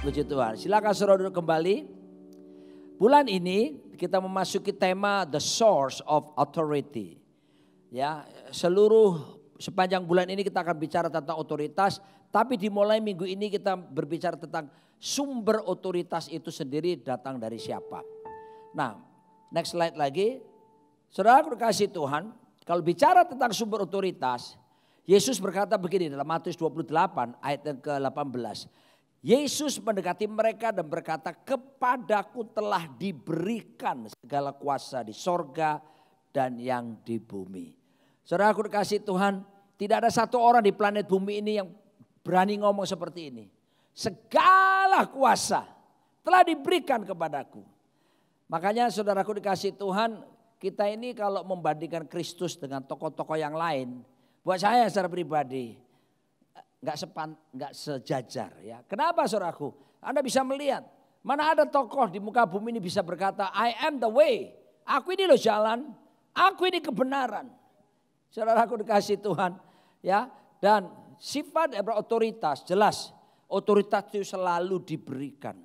Puji Tuhan. Silakan saudara duduk kembali. Bulan ini kita memasuki tema The Source of Authority. Ya, sepanjang bulan ini kita akan bicara tentang otoritas, tapi dimulai minggu ini kita berbicara tentang sumber otoritas itu sendiri datang dari siapa. Nah, next slide lagi. Saudara kasih Tuhan, kalau bicara tentang sumber otoritas, Yesus berkata begini dalam Matius 28 ayat yang ke-18. Yesus mendekati mereka dan berkata, kepadaku telah diberikan segala kuasa di sorga dan yang di bumi. Saudara aku dikasih Tuhan, tidak ada satu orang di planet bumi ini yang berani ngomong seperti ini. Segala kuasa telah diberikan kepadaku. Makanya saudaraku dikasih Tuhan, kita ini kalau membandingkan Kristus dengan tokoh-tokoh yang lain, buat saya secara pribadi nggak sejajar ya. Kenapa saudaraku? Anda bisa melihat mana ada tokoh di muka bumi ini bisa berkata, I am the way. Aku ini loh jalan, aku ini kebenaran. Saudaraku dikasih Tuhan ya. Dan sifat otoritas jelas, otoritas itu selalu diberikan.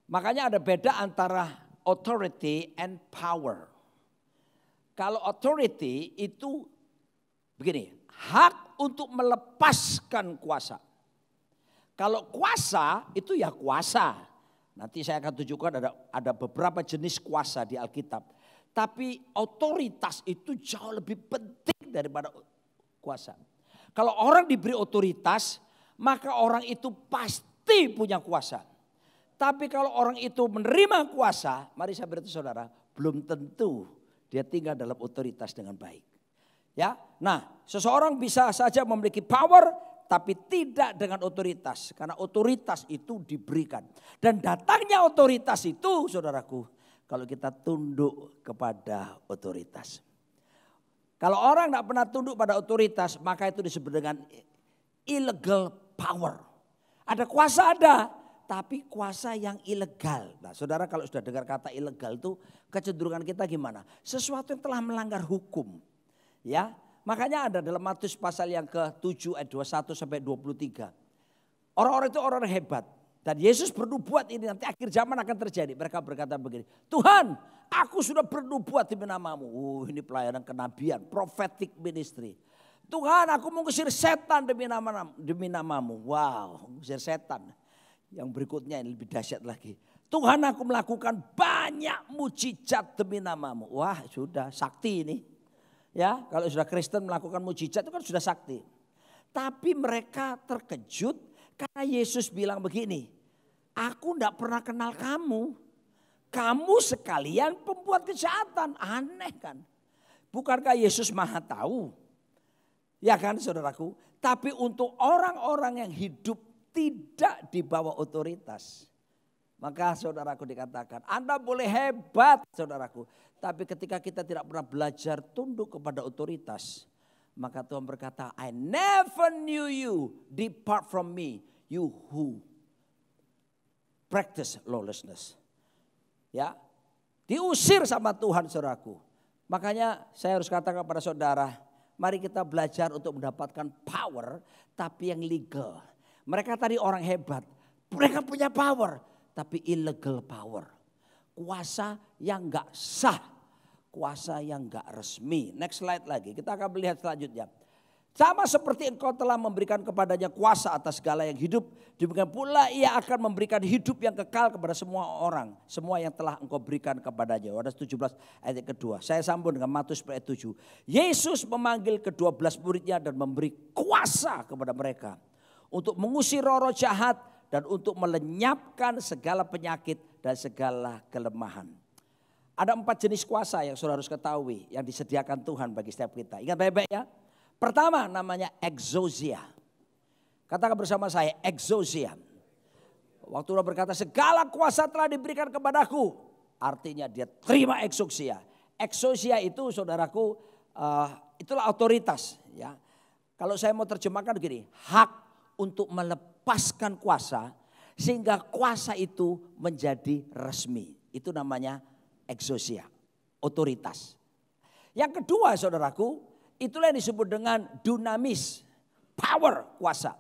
Makanya ada beda antara authority and power. Kalau authority itu begini, hak untuk melepaskan kuasa. Kalau kuasa itu ya kuasa. Nanti saya akan tunjukkan ada beberapa jenis kuasa di Alkitab. Tapi otoritas itu jauh lebih penting daripada kuasa. Kalau orang diberi otoritas, maka orang itu pasti punya kuasa. Tapi kalau orang itu menerima kuasa, mari saya beritahu saudara, belum tentu dia tinggal dalam otoritas dengan baik. Ya, nah seseorang bisa saja memiliki power tapi tidak dengan otoritas. Karena otoritas itu diberikan. Dan datangnya otoritas itu saudaraku, kalau kita tunduk kepada otoritas. Kalau orang tidak pernah tunduk pada otoritas, maka itu disebut dengan illegal power. Ada kuasa ada, tapi kuasa yang ilegal. Nah saudara kalau sudah dengar kata ilegal itu kecenderungan kita gimana? Sesuatu yang telah melanggar hukum. Ya, makanya ada dalam Matius pasal yang ke-7 ayat 21 sampai 23. Orang-orang itu orang hebat. Dan Yesus bernubuat ini nanti akhir zaman akan terjadi. Mereka berkata begini, Tuhan aku sudah bernubuat demi namamu. Ini pelayanan kenabian, prophetic ministry. Tuhan aku mengusir setan demi namamu. Wow, mengusir setan. Yang berikutnya ini lebih dahsyat lagi. Tuhan aku melakukan banyak mujizat demi namamu. Wah sudah sakti ini. Ya, kalau sudah Kristen melakukan mujizat itu kan sudah sakti. Tapi mereka terkejut karena Yesus bilang begini, aku tidak pernah kenal kamu. Kamu sekalian pembuat kejahatan. Aneh kan? Bukankah Yesus maha tahu? Ya kan saudaraku? Tapi untuk orang-orang yang hidup tidak di bawah otoritas. Maka saudaraku dikatakan, Anda boleh hebat saudaraku. Tapi ketika kita tidak pernah belajar tunduk kepada otoritas. Maka Tuhan berkata, I never knew you, depart from me, you who practice lawlessness. Ya, diusir sama Tuhan saudaraku. Makanya saya harus katakan kepada saudara, mari kita belajar untuk mendapatkan power tapi yang legal. Mereka tadi orang hebat, mereka punya power tapi illegal power. Kuasa yang gak sah, kuasa yang gak resmi. Next slide lagi, kita akan melihat selanjutnya. Sama seperti engkau telah memberikan kepadanya kuasa atas segala yang hidup, demikian pula ia akan memberikan hidup yang kekal kepada semua orang. Semua yang telah engkau berikan kepadanya. Yohanes 17 ayat kedua. Saya sambung dengan Matius ayat 7. Yesus memanggil ke-12 muridnya dan memberi kuasa kepada mereka. Untuk mengusir roh-roh jahat dan untuk melenyapkan segala penyakit dan segala kelemahan. Ada 4 jenis kuasa yang saudara harus ketahui yang disediakan Tuhan bagi setiap kita. Ingat baik-baik ya. Pertama namanya exousia. Katakan bersama saya exousia. Waktu Allah berkata segala kuasa telah diberikan kepadaku. Artinya dia terima exousia. Exousia itu saudaraku itulah otoritas. Ya. Kalau saya mau terjemahkan begini. Hak untuk melepaskan kuasa. Sehingga kuasa itu menjadi resmi. Itu namanya exousia. Otoritas. Yang kedua saudaraku. Itulah yang disebut dengan dunamis, power, kuasa.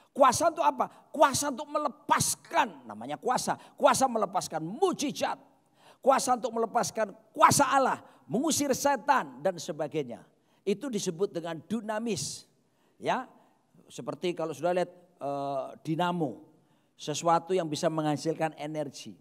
Kuasa untuk apa? Kuasa untuk melepaskan, namanya kuasa. Kuasa melepaskan mujizat. Kuasa untuk melepaskan kuasa Allah, mengusir setan dan sebagainya. Itu disebut dengan dunamis. Ya, seperti kalau sudah lihat dinamo, sesuatu yang bisa menghasilkan energi.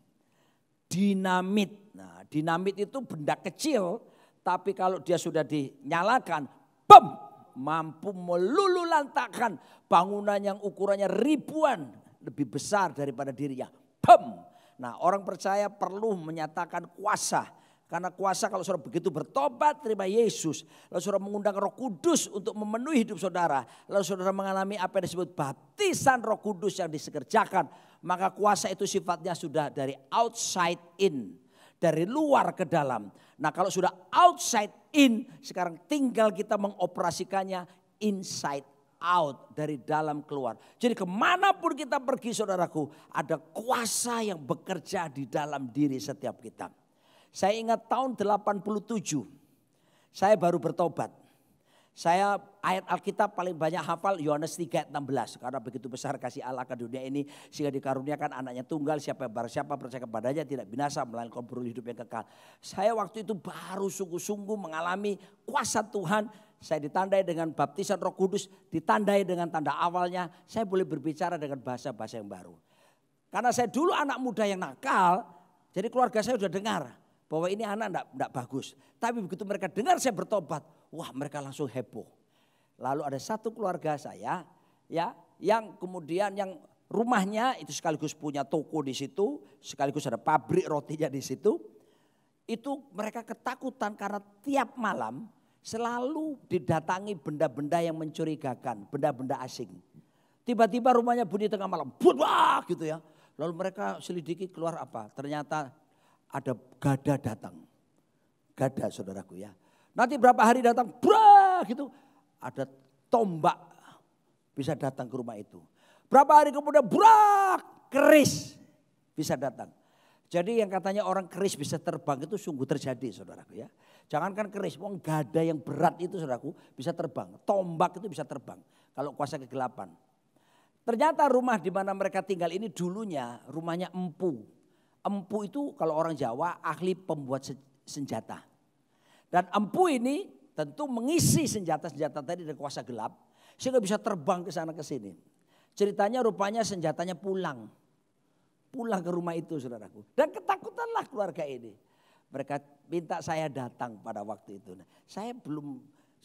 Dinamit. Nah, dinamit itu benda kecil, tapi kalau dia sudah dinyalakan, bom, mampu meluluhlantakkan bangunan yang ukurannya ribuan lebih besar daripada dirinya. Bom. Nah, orang percaya perlu menyatakan kuasa. Karena kuasa kalau saudara begitu bertobat, terima Yesus. Lalu saudara mengundang Roh Kudus untuk memenuhi hidup saudara. Lalu saudara mengalami apa yang disebut baptisan Roh Kudus yang disekerjakan. Maka kuasa itu sifatnya sudah dari outside in. Dari luar ke dalam. Nah, kalau sudah outside in, sekarang tinggal kita mengoperasikannya inside out, dari dalam keluar. Jadi kemanapun kita pergi saudaraku, ada kuasa yang bekerja di dalam diri setiap kita. Saya ingat tahun 87, saya baru bertobat. Saya ayat Alkitab paling banyak hafal Yohanes 3 ayat 16. Karena begitu besar kasih Allah ke dunia ini sehingga dikaruniakan anaknya tunggal, siapa percaya kepadanya tidak binasa melainkan beroleh hidup yang kekal. Saya waktu itu baru sungguh-sungguh mengalami kuasa Tuhan. Saya ditandai dengan baptisan Roh Kudus, ditandai dengan tanda awalnya. Saya boleh berbicara dengan bahasa-bahasa yang baru. Karena saya dulu anak muda yang nakal, jadi keluarga saya sudah dengar bahwa ini anak enggak bagus. Tapi begitu mereka dengar saya bertobat, wah mereka langsung heboh. Lalu ada satu keluarga saya ya yang kemudian yang rumahnya itu sekaligus punya toko di situ, sekaligus ada pabrik rotinya di situ. Itu mereka ketakutan karena tiap malam selalu didatangi benda-benda yang mencurigakan, benda-benda asing. Tiba-tiba rumahnya bunyi tengah malam, buah gitu ya. Lalu mereka selidiki keluar apa? Ternyata ada gada datang. Gada saudaraku ya. Nanti berapa hari datang, brah gitu. Ada tombak bisa datang ke rumah itu. Berapa hari kemudian, brah, keris bisa datang. Jadi yang katanya orang keris bisa terbang itu sungguh terjadi saudaraku ya. Jangankan keris, gada yang berat itu saudaraku bisa terbang. Tombak itu bisa terbang kalau kuasa kegelapan. Ternyata rumah di mana mereka tinggal ini dulunya rumahnya empu. Empu itu kalau orang Jawa ahli pembuat senjata. Dan empu ini tentu mengisi senjata-senjata tadi dari kuasa gelap. Sehingga bisa terbang ke sana ke sini. Ceritanya rupanya senjatanya pulang. Pulang ke rumah itu saudaraku. Dan ketakutanlah keluarga ini. Mereka minta saya datang pada waktu itu. Nah, saya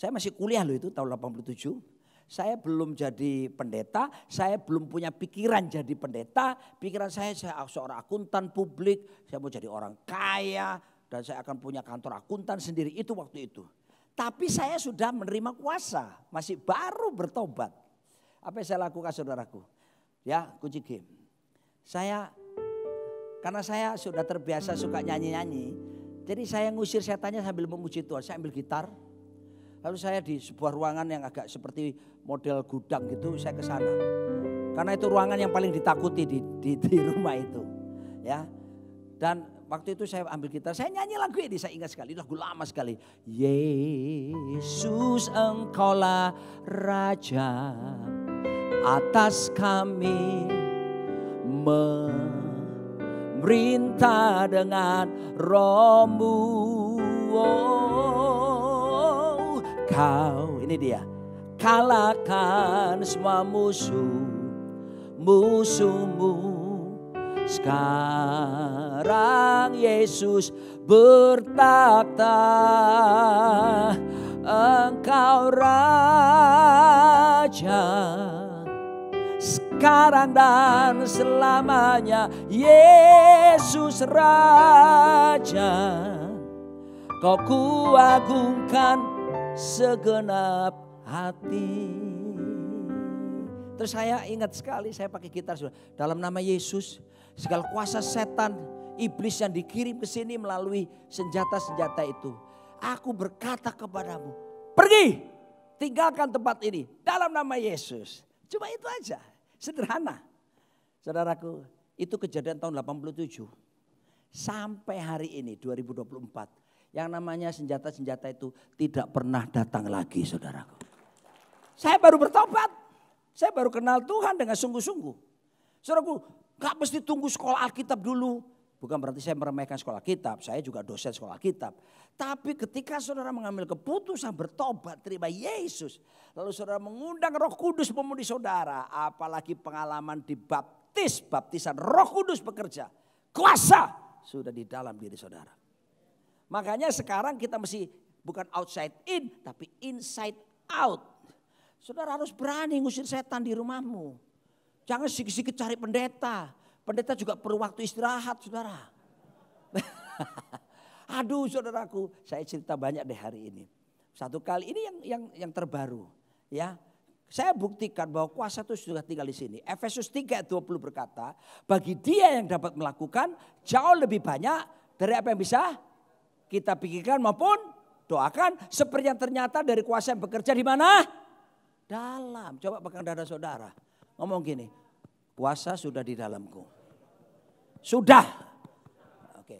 masih kuliah loh itu tahun 87. Saya belum jadi pendeta, saya belum punya pikiran jadi pendeta. Pikiran saya seorang akuntan publik, saya mau jadi orang kaya dan saya akan punya kantor akuntan sendiri itu waktu itu. Tapi saya sudah menerima kuasa, masih baru bertobat. Apa yang saya lakukan saudaraku? Ya, kunci game. Karena saya sudah terbiasa suka nyanyi-nyanyi, jadi saya ngusir setannya sambil memuji Tuhan. Saya ambil gitar. Lalu saya di sebuah ruangan yang agak seperti model gudang gitu, saya ke sana. Karena itu ruangan yang paling ditakuti di rumah itu. Ya. Dan waktu itu saya ambil gitar, saya nyanyi lagu ini, saya ingat sekali, lagu lama sekali. Yesus engkaulah Raja atas kami, memerintah dengan Roh-Mu. Kau, ini dia, kalahkan semua musuh-musuhmu. Sekarang Yesus bertakhta, engkau Raja. Sekarang dan selamanya Yesus Raja. Kau kuagungkan segenap hati. Terus saya ingat sekali saya pakai gitar. Dalam nama Yesus segala kuasa setan, iblis yang dikirim ke sini melalui senjata-senjata itu. Aku berkata kepadamu, pergi, tinggalkan tempat ini dalam nama Yesus. Cuma itu aja, sederhana. Saudaraku, itu kejadian tahun 87. Sampai hari ini 2024. Yang namanya senjata-senjata itu tidak pernah datang lagi saudaraku. Saya baru bertobat. Saya baru kenal Tuhan dengan sungguh-sungguh. Saudaraku, gak mesti tunggu sekolah Alkitab dulu. Bukan berarti saya meremehkan sekolah Alkitab, saya juga dosen sekolah Alkitab. Tapi ketika saudara mengambil keputusan bertobat, terima Yesus. Lalu saudara mengundang Roh Kudus memenuhi saudara. Apalagi pengalaman dibaptis, baptisan Roh Kudus bekerja. Kuasa sudah di dalam diri saudara. Makanya sekarang kita mesti bukan outside in, tapi inside out. Saudara harus berani ngusir setan di rumahmu. Jangan sikit-sikit cari pendeta. Pendeta juga perlu waktu istirahat, saudara. Aduh saudaraku, saya cerita banyak deh hari ini. Satu kali ini yang terbaru, ya. Saya buktikan bahwa kuasa itu sudah tinggal di sini. Efesus 3:20 berkata, bagi dia yang dapat melakukan jauh lebih banyak dari apa yang bisa kita pikirkan maupun doakan. Seperti yang ternyata dari kuasa yang bekerja di mana? Dalam. Coba pegang dada saudara. Ngomong gini, kuasa sudah di dalamku. Sudah. Oke.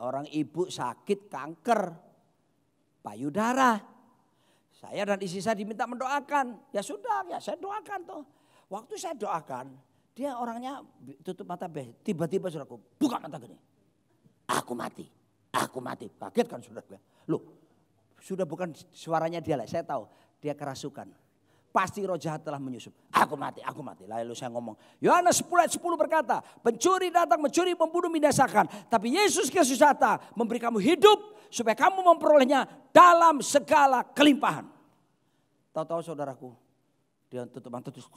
Orang ibu sakit kanker payudara. Saya dan istri saya diminta mendoakan. Ya sudah, ya saya doakan tuh. Waktu saya doakan, dia orangnya tutup mata, tiba-tiba saudaraku buka mata gini. Aku mati. Kaget kan saudara. Loh, sudah bukan suaranya dia lah, saya tahu. Dia kerasukan. Pasti roh jahat telah menyusup. Aku mati. Lalu saya ngomong. Yohanes 10:10 berkata. Pencuri datang mencuri, membunuh, membinasakan. Tapi Yesus Kristus datang memberi kamu hidup. Supaya kamu memperolehnya dalam segala kelimpahan. Tahu-tahu saudaraku. Dia tutup mata terus.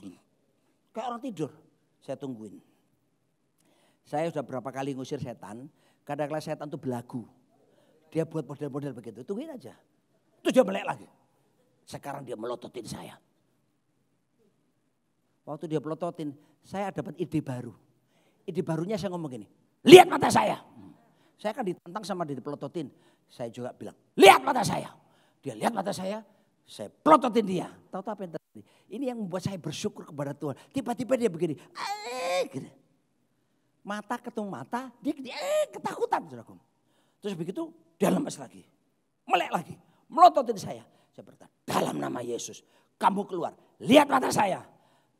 Kayak orang tidur. Saya tungguin. Saya sudah berapa kali ngusir setan. Kadang-kadang setan itu belagu. Dia buat model-model begitu. Tungguin aja. Terus dia melek lagi. Sekarang dia melototin saya. Waktu dia pelototin, saya dapat ide baru. Ide barunya saya ngomong gini, lihat mata saya. Saya kan ditantang sama dia dipelototin. Saya juga bilang, lihat mata saya. Dia lihat mata saya pelototin dia. Tahu apa yang terjadi? Ini yang membuat saya bersyukur kepada Tuhan. Tiba-tiba dia begini, gitu. Mata ketemu mata, dia ketakutan. Terus begitu, dia lemas lagi. Melek lagi, melototin saya. Saya berkata, dalam nama Yesus, kamu keluar, lihat mata saya.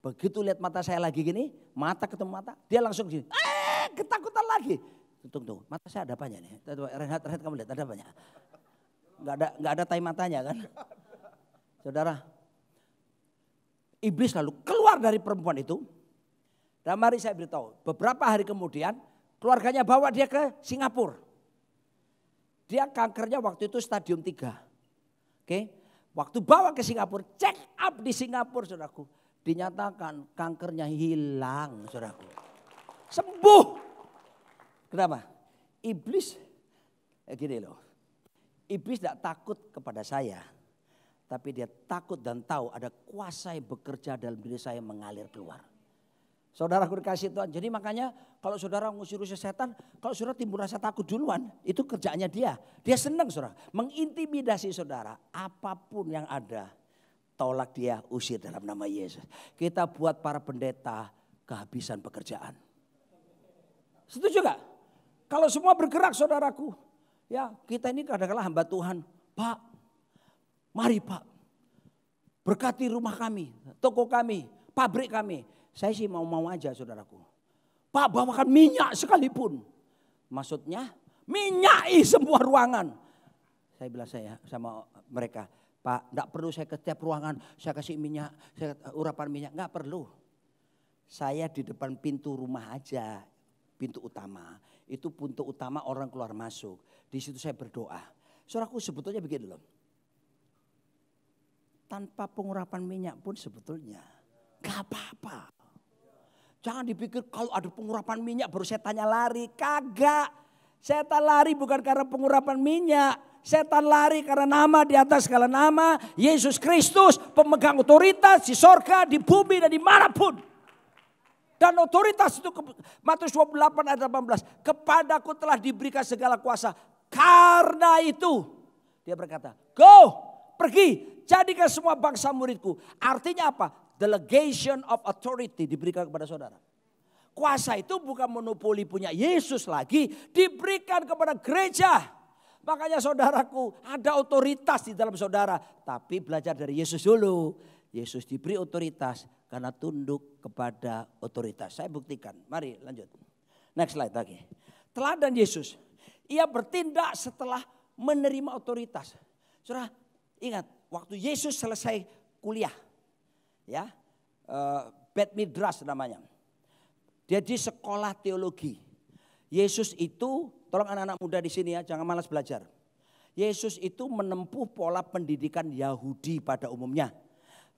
Begitu lihat mata saya lagi gini, mata ketemu mata, dia langsung gini, ketakutan lagi. Tunggu, mata saya ada apanya nih? Renhat kamu lihat ada apanya? Enggak ada tai matanya kan? Saudara, iblis lalu keluar dari perempuan itu. Dan mari saya beritahu, beberapa hari kemudian keluarganya bawa dia ke Singapura. Dia kankernya waktu itu stadium 3. Oke, waktu bawa ke Singapura, check up di Singapura saudaraku. Dinyatakan kankernya hilang saudaraku. Sembuh. Kenapa? Iblis, gini loh. Iblis tidak takut kepada saya. Tapi dia takut dan tahu ada kuasa yang bekerja dalam diri saya mengalir keluar. Saudaraku dikasih Tuhan. Jadi makanya kalau saudara ngusir-usir setan, kalau saudara timbul rasa takut duluan, itu kerjaannya dia. Dia senang saudara, mengintimidasi saudara. Apapun yang ada, tolak dia, usir dalam nama Yesus. Kita buat para pendeta kehabisan pekerjaan. Setuju gak? Kalau semua bergerak saudaraku, ya kita ini kadang-kadang hamba Tuhan. Pak, mari Pak, berkati rumah kami, toko kami, pabrik kami. Saya sih mau-mau aja saudaraku. Pak, bawakan minyak sekalipun. Maksudnya minyaki semua ruangan. Saya bilang sama mereka, Pak, enggak perlu saya ke setiap ruangan, saya kasih minyak, urapan minyak, enggak perlu. Saya di depan pintu rumah aja, pintu utama. Itu pintu utama orang keluar masuk. Di situ saya berdoa. Saudaraku sebetulnya begini loh. Tanpa pengurapan minyak pun sebetulnya enggak apa-apa. Jangan dipikir kalau ada pengurapan minyak baru setannya lari. Kagak. Setan lari bukan karena pengurapan minyak. Setan lari karena nama di atas segala nama. Yesus Kristus pemegang otoritas di sorga, di bumi dan dimanapun. Dan otoritas itu Matius 28 ayat 18. Kepadaku telah diberikan segala kuasa. Karena itu dia berkata, go, pergi, jadikan semua bangsa muridku. Artinya apa? Delegation of authority diberikan kepada saudara. Kuasa itu bukan monopoli punya Yesus lagi. Diberikan kepada gereja. Makanya saudaraku ada otoritas di dalam saudara. Tapi belajar dari Yesus dulu. Yesus diberi otoritas karena tunduk kepada otoritas. Saya buktikan. Mari lanjut. Next slide lagi. Teladan Yesus. Ia bertindak setelah menerima otoritas. Saudara, ingat waktu Yesus selesai kuliah. Ya, Beth Midrash namanya. Dia di sekolah teologi. Yesus itu, tolong anak-anak muda di sini ya, jangan malas belajar. Yesus itu menempuh pola pendidikan Yahudi pada umumnya.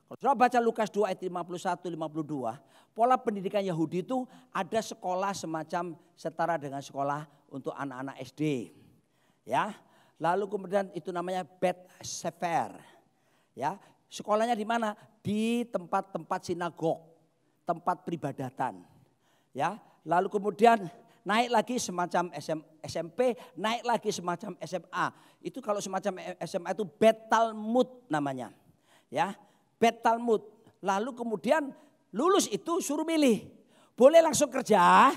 Kalau saudara baca Lukas 2 ayat 51-52, pola pendidikan Yahudi itu ada sekolah semacam setara dengan sekolah untuk anak-anak SD. Ya, lalu kemudian itu namanya Beth Sefer. Ya, sekolahnya di mana? Di tempat-tempat sinagog, tempat peribadatan. Ya, lalu kemudian naik lagi semacam SMP, naik lagi semacam SMA. Itu kalau semacam SMA itu Bet Talmud namanya. Ya, Bet Talmud. Lalu kemudian lulus itu suruh milih. Boleh langsung kerja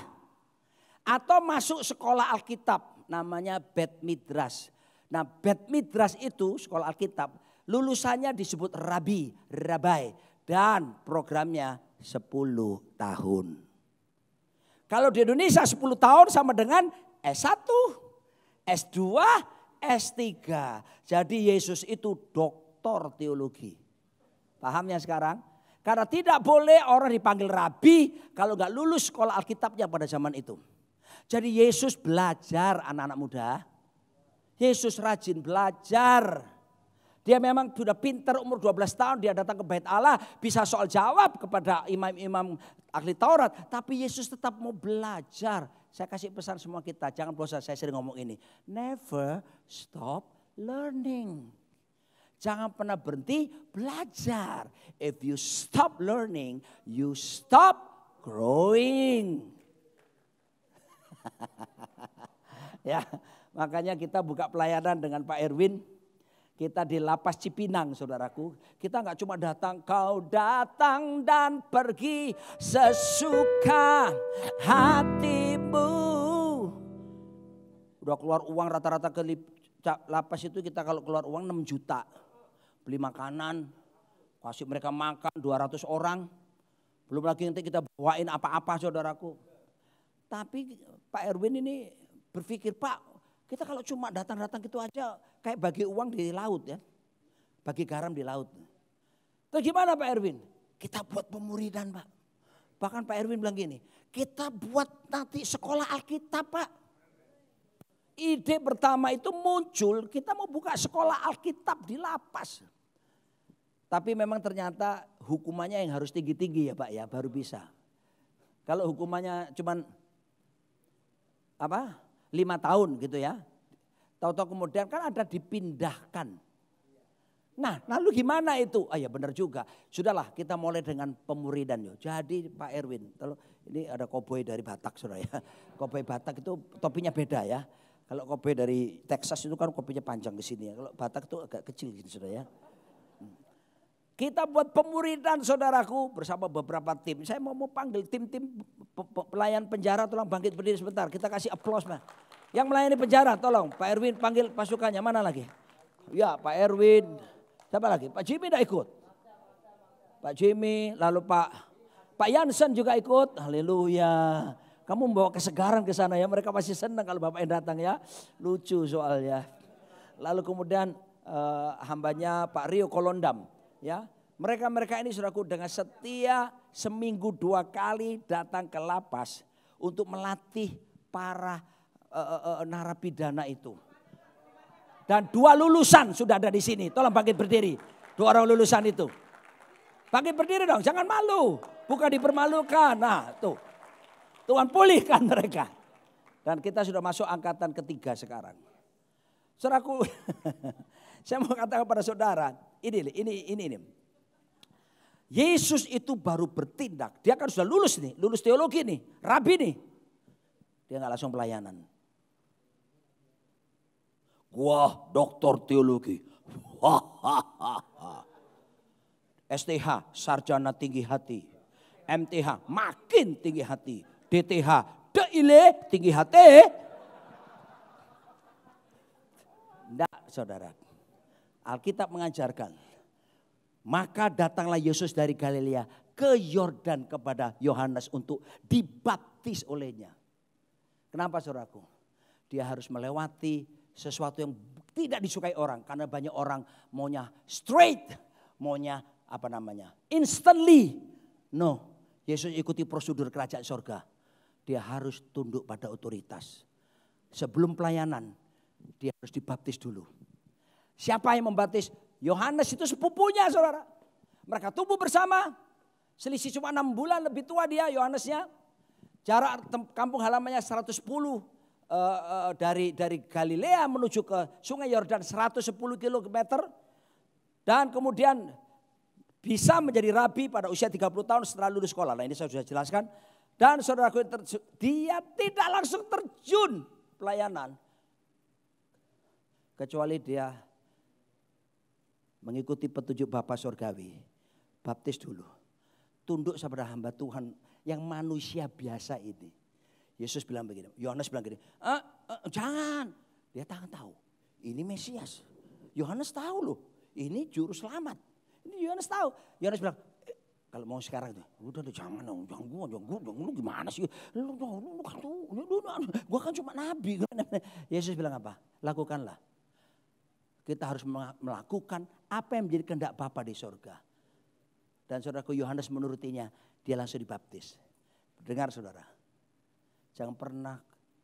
atau masuk sekolah Alkitab namanya Bet Midrash. Nah, Bet Midrash itu sekolah Alkitab, lulusannya disebut rabai, dan programnya 10 tahun. Kalau di Indonesia 10 tahun sama dengan S1, S2, S3. Jadi Yesus itu doktor teologi. Pahamnya sekarang? Karena tidak boleh orang dipanggil rabi kalau nggak lulus sekolah Alkitabnya pada zaman itu. Jadi Yesus belajar anak-anak muda. Yesus rajin belajar. Dia memang sudah pintar umur 12 tahun dia datang ke Bait Allah. Bisa soal jawab kepada imam-imam ahli Taurat. Tapi Yesus tetap mau belajar. Saya kasih pesan semua kita. Jangan bosan, saya sering ngomong ini. Never stop learning. Jangan pernah berhenti belajar. If you stop learning, you stop growing. Ya, makanya kita buka pelayanan dengan Pak Erwin. Kita di Lapas Cipinang, saudaraku. Kita nggak cuma datang, kau datang dan pergi sesuka hatimu. Udah keluar uang rata-rata ke lapas itu kita kalau keluar uang 6 juta. Beli makanan, kasih mereka makan 200 orang. Belum lagi nanti kita bawain apa-apa, saudaraku. Tapi Pak Erwin ini berpikir, Pak, kita kalau cuma datang-datang gitu aja kayak bagi uang di laut ya. Bagi garam di laut. Terus gimana Pak Erwin? Kita buat pemuridan Pak. Bahkan Pak Erwin bilang gini, kita buat nanti sekolah Alkitab Pak. Ide pertama itu muncul, kita mau buka sekolah Alkitab di lapas. Tapi memang ternyata hukumannya yang harus tinggi-tinggi ya Pak ya, baru bisa. Kalau hukumannya cuman 5 tahun gitu ya. Tahu-tahu kemudian kan ada dipindahkan. Nah lalu gimana itu? Ah ya benar juga. Sudahlah kita mulai dengan pemuridan yuk. Jadi Pak Erwin, ini ada koboi dari Batak saudara ya. Koboi Batak itu topinya beda ya. Kalau koboi dari Texas itu kan kopinya panjang ke sini ya. Kalau Batak itu agak kecil gitu saudara ya. Kita buat pemuridan saudaraku bersama beberapa tim. Saya mau panggil tim-tim pelayan penjara tolong bangkit berdiri sebentar. Kita kasih aplaus Mas. Yang melayani penjara tolong Pak Erwin panggil pasukannya mana lagi? Ya Pak Erwin. Siapa lagi? Pak Jimmy tidak ikut. Pak Jimmy lalu Pak Jansen juga ikut. Haleluya. Kamu membawa kesegaran ke sana ya. Mereka pasti senang kalau Bapak yang datang ya. Lucu soalnya. Lalu kemudian hambanya Pak Rio Kolondam. Ya, mereka ini saudaraku dengan setia seminggu 2 kali datang ke lapas untuk melatih para narapidana itu. Dan 2 lulusan sudah ada di sini. Tolong bangkit berdiri. 2 orang lulusan itu. Bangkit berdiri dong, jangan malu. Bukan dipermalukan. Nah, tuh. Tuhan pulihkan mereka. Dan kita sudah masuk angkatan ketiga sekarang. Saudaraku, saya mau katakan kepada saudara, ini. Yesus itu baru bertindak. Dia kan sudah lulus nih, lulus teologi nih, rabi nih. Dia nggak langsung pelayanan. Wah, doktor teologi. STH, sarjana tinggi hati. MTH, makin tinggi hati. DTH, deile tinggi hati. Enggak, saudara. Alkitab mengajarkan. Maka datanglah Yesus dari Galilea ke Yordan kepada Yohanes untuk dibaptis olehnya. Kenapa saudaraku? Dia harus melewati sesuatu yang tidak disukai orang. Karena banyak orang maunya straight, maunya instantly. No, Yesus ikuti prosedur kerajaan sorga. Dia harus tunduk pada otoritas. Sebelum pelayanan, dia harus dibaptis dulu. Siapa yang membaptis? Yohanes itu sepupunya saudara. Mereka tumbuh bersama. Selisih cuma 6 bulan lebih tua dia Yohanesnya. Jarak kampung halamannya 110 dari Galilea menuju ke Sungai Yordan 110 km. Dan kemudian bisa menjadi rabi pada usia 30 tahun setelah lulus sekolah. Nah ini saya sudah jelaskan. Dan saudaraku dia tidak langsung terjun pelayanan. Kecuali dia mengikuti petunjuk Bapa Surgawi. Baptis dulu. Tunduk kepada hamba Tuhan yang manusia biasa ini. Yesus bilang begini, Yohanes bilang begini, jangan. Dia tak tahu, ini Mesias. Yohanes tahu loh, ini juru selamat. Ini Yohanes tahu. Yohanes bilang, kalau mau sekarang tuh, udah jangan dong, jangan lu gimana sih? Gua kan cuma nabi. Yesus bilang apa? Lakukanlah. Kita harus melakukan apa yang menjadi kehendak Bapa di surga. Dan saudaraku Yohanes menurutinya, dia langsung dibaptis. Dengar saudara, jangan pernah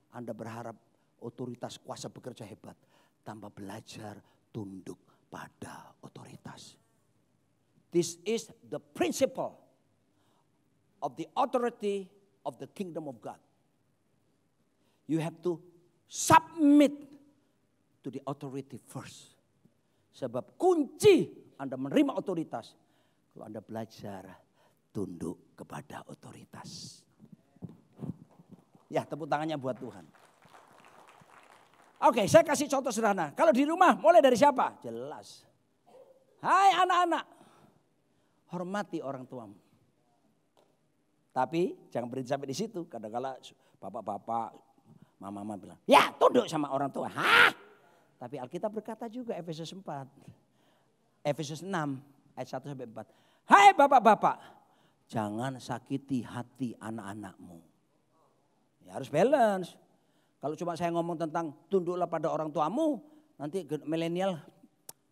Anda berharap otoritas kuasa bekerja hebat tanpa belajar tunduk pada otoritas. This is the principle of the authority of the kingdom of God. You have to submit to the authority first. Sebab kunci Anda menerima otoritas kalau Anda belajar tunduk kepada otoritas. Ya, tepuk tangannya buat Tuhan. Oke, saya kasih contoh sederhana. Kalau di rumah mulai dari siapa? Jelas. Hai anak-anak, hormati orang tuamu. Tapi jangan berhenti sampai di situ. Kadang-kala bapak-bapak, mama-mama bilang, ya tunduk sama orang tua. Hah? Tapi Alkitab berkata juga Efesus 6 ayat 1 sampai 4. Hai bapak-bapak, jangan sakiti hati anak-anakmu. Ya harus balance. Kalau cuma saya ngomong tentang tunduklah pada orang tuamu, nanti milenial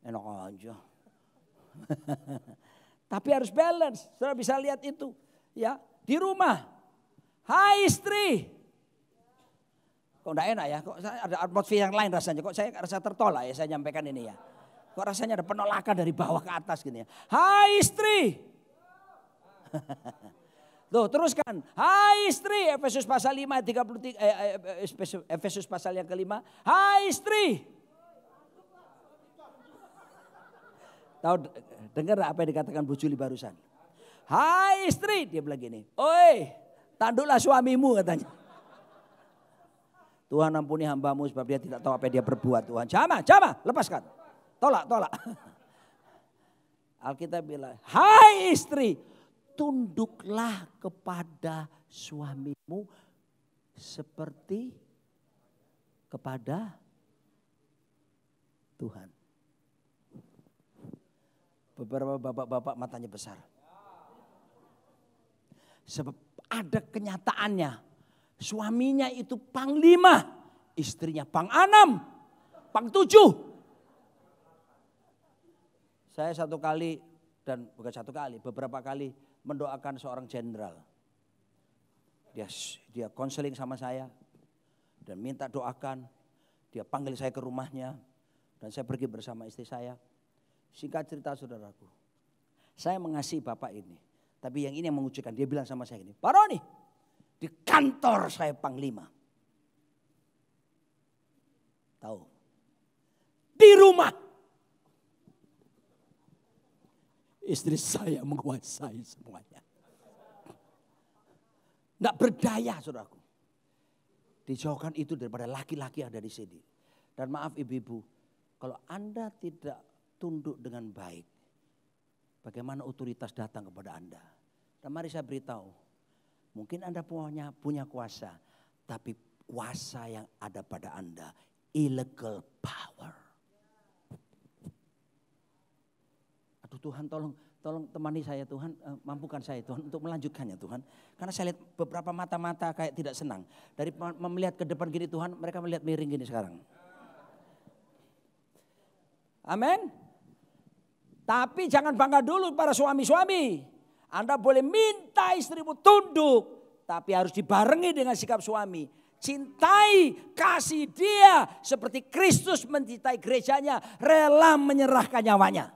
enak aja. Tapi harus balance. Saudara bisa lihat itu. Ya, di rumah. Hai istri. Kok enggak enak ya? Kok ada atmosfer yang lain rasanya? Kok saya rasa tertolak ya saya nyampaikan ini ya? Kok rasanya ada penolakan dari bawah ke atas gini ya? Hai istri. Tuh teruskan. Hai istri. Efesus pasal 5 ayat 33. Efesus pasal yang kelima. Hai istri. Tahu dengar apa yang dikatakan Bu Juli barusan? Hai istri. Dia bilang gini. Oi tanduklah suamimu katanya. Tuhan ampuni hambamu sebab dia tidak tahu apa yang dia berbuat Tuhan. Jama, lepaskan. Tolak. Alkitab bilang, hai istri, tunduklah kepada suamimu seperti kepada Tuhan. Beberapa bapak-bapak matanya besar. Sebab ada kenyataannya. Suaminya itu panglima, istrinya pang 6, pang 7. Saya satu kali dan bukan satu kali, beberapa kali mendoakan seorang jenderal. Dia konseling sama saya dan minta doakan. Dia panggil saya ke rumahnya dan saya pergi bersama istri saya. Singkat cerita saudaraku, saya mengasihi bapak ini. Tapi yang ini yang mengucapkan, dia bilang sama saya ini, Pak Roni, di kantor saya panglima. Tahu? Di rumah. Istri saya menguasai semuanya. Nggak berdaya saudaraku. Dijauhkan itu daripada laki-laki yang ada di sini. Dan maaf ibu-ibu, kalau Anda tidak tunduk dengan baik, bagaimana otoritas datang kepada Anda? Dan mari saya beritahu, mungkin Anda punya kuasa, tapi kuasa yang ada pada Anda, illegal power. Aduh Tuhan tolong temani saya Tuhan, mampukan saya Tuhan untuk melanjutkannya Tuhan. Karena saya lihat beberapa mata-mata kayak tidak senang. Dari melihat ke depan gini Tuhan, mereka melihat miring gini sekarang. Amin. Tapi jangan bangga dulu para suami-suami. Anda boleh minta istrimu tunduk, tapi harus dibarengi dengan sikap suami. Cintai, kasih dia seperti Kristus mencintai gerejanya, rela menyerahkan nyawanya.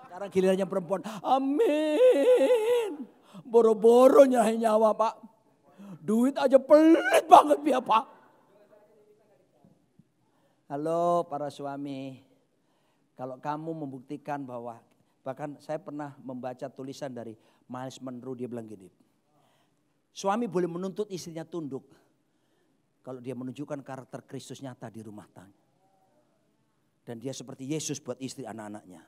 Sekarang gilirannya perempuan, amin. Boro-boro nyerahin nyawa Pak. Duit aja pelit banget ya Pak. Halo para suami. Kalau kamu membuktikan bahwa, bahkan saya pernah membaca tulisan dari Miles Monroe, dia bilang gini. Suami boleh menuntut istrinya tunduk kalau dia menunjukkan karakter Kristus nyata di rumah tangga. Dan dia seperti Yesus buat istri anak-anaknya.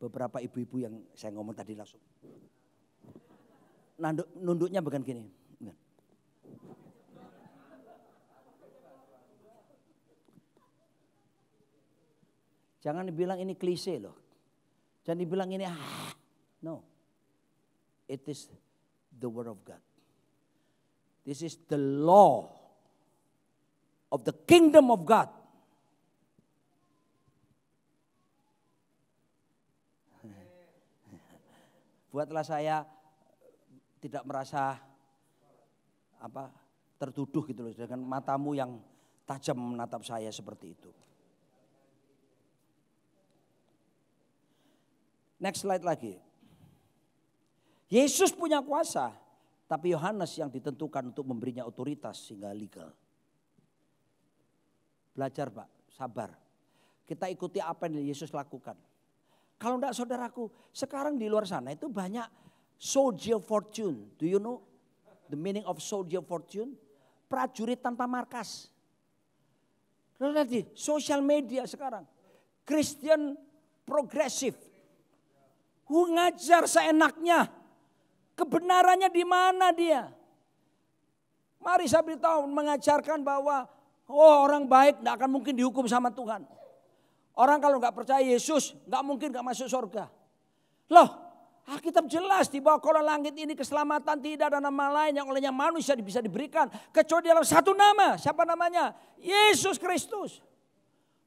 Beberapa ibu-ibu yang saya ngomong tadi langsung. Nunduknya bukan gini. Jangan dibilang ini klise loh. Jangan dibilang ini no. It is the word of God. This is the law of the kingdom of God. Buatlah saya tidak merasa tertuduh gitu loh dengan matamu yang tajam menatap saya seperti itu. Next slide lagi. Yesus punya kuasa, tapi Yohanes yang ditentukan untuk memberinya otoritas sehingga legal. Belajar Pak, sabar. Kita ikuti apa yang Yesus lakukan. Kalau enggak saudaraku, sekarang di luar sana itu banyak soldier fortune. Do you know the meaning of soldier fortune? Prajurit tanpa markas. Lalu lihat di sosial media sekarang. Christian progresif. Ngajar seenaknya. Kebenarannya di mana dia? Mari saya beritahu mengajarkan bahwa orang baik tidak akan mungkin dihukum sama Tuhan. Orang kalau nggak percaya Yesus nggak mungkin nggak masuk surga. Loh, Alkitab jelas di bawah kolong langit ini keselamatan tidak ada nama lain yang olehnya manusia bisa diberikan kecuali dalam satu nama. Siapa namanya? Yesus Kristus.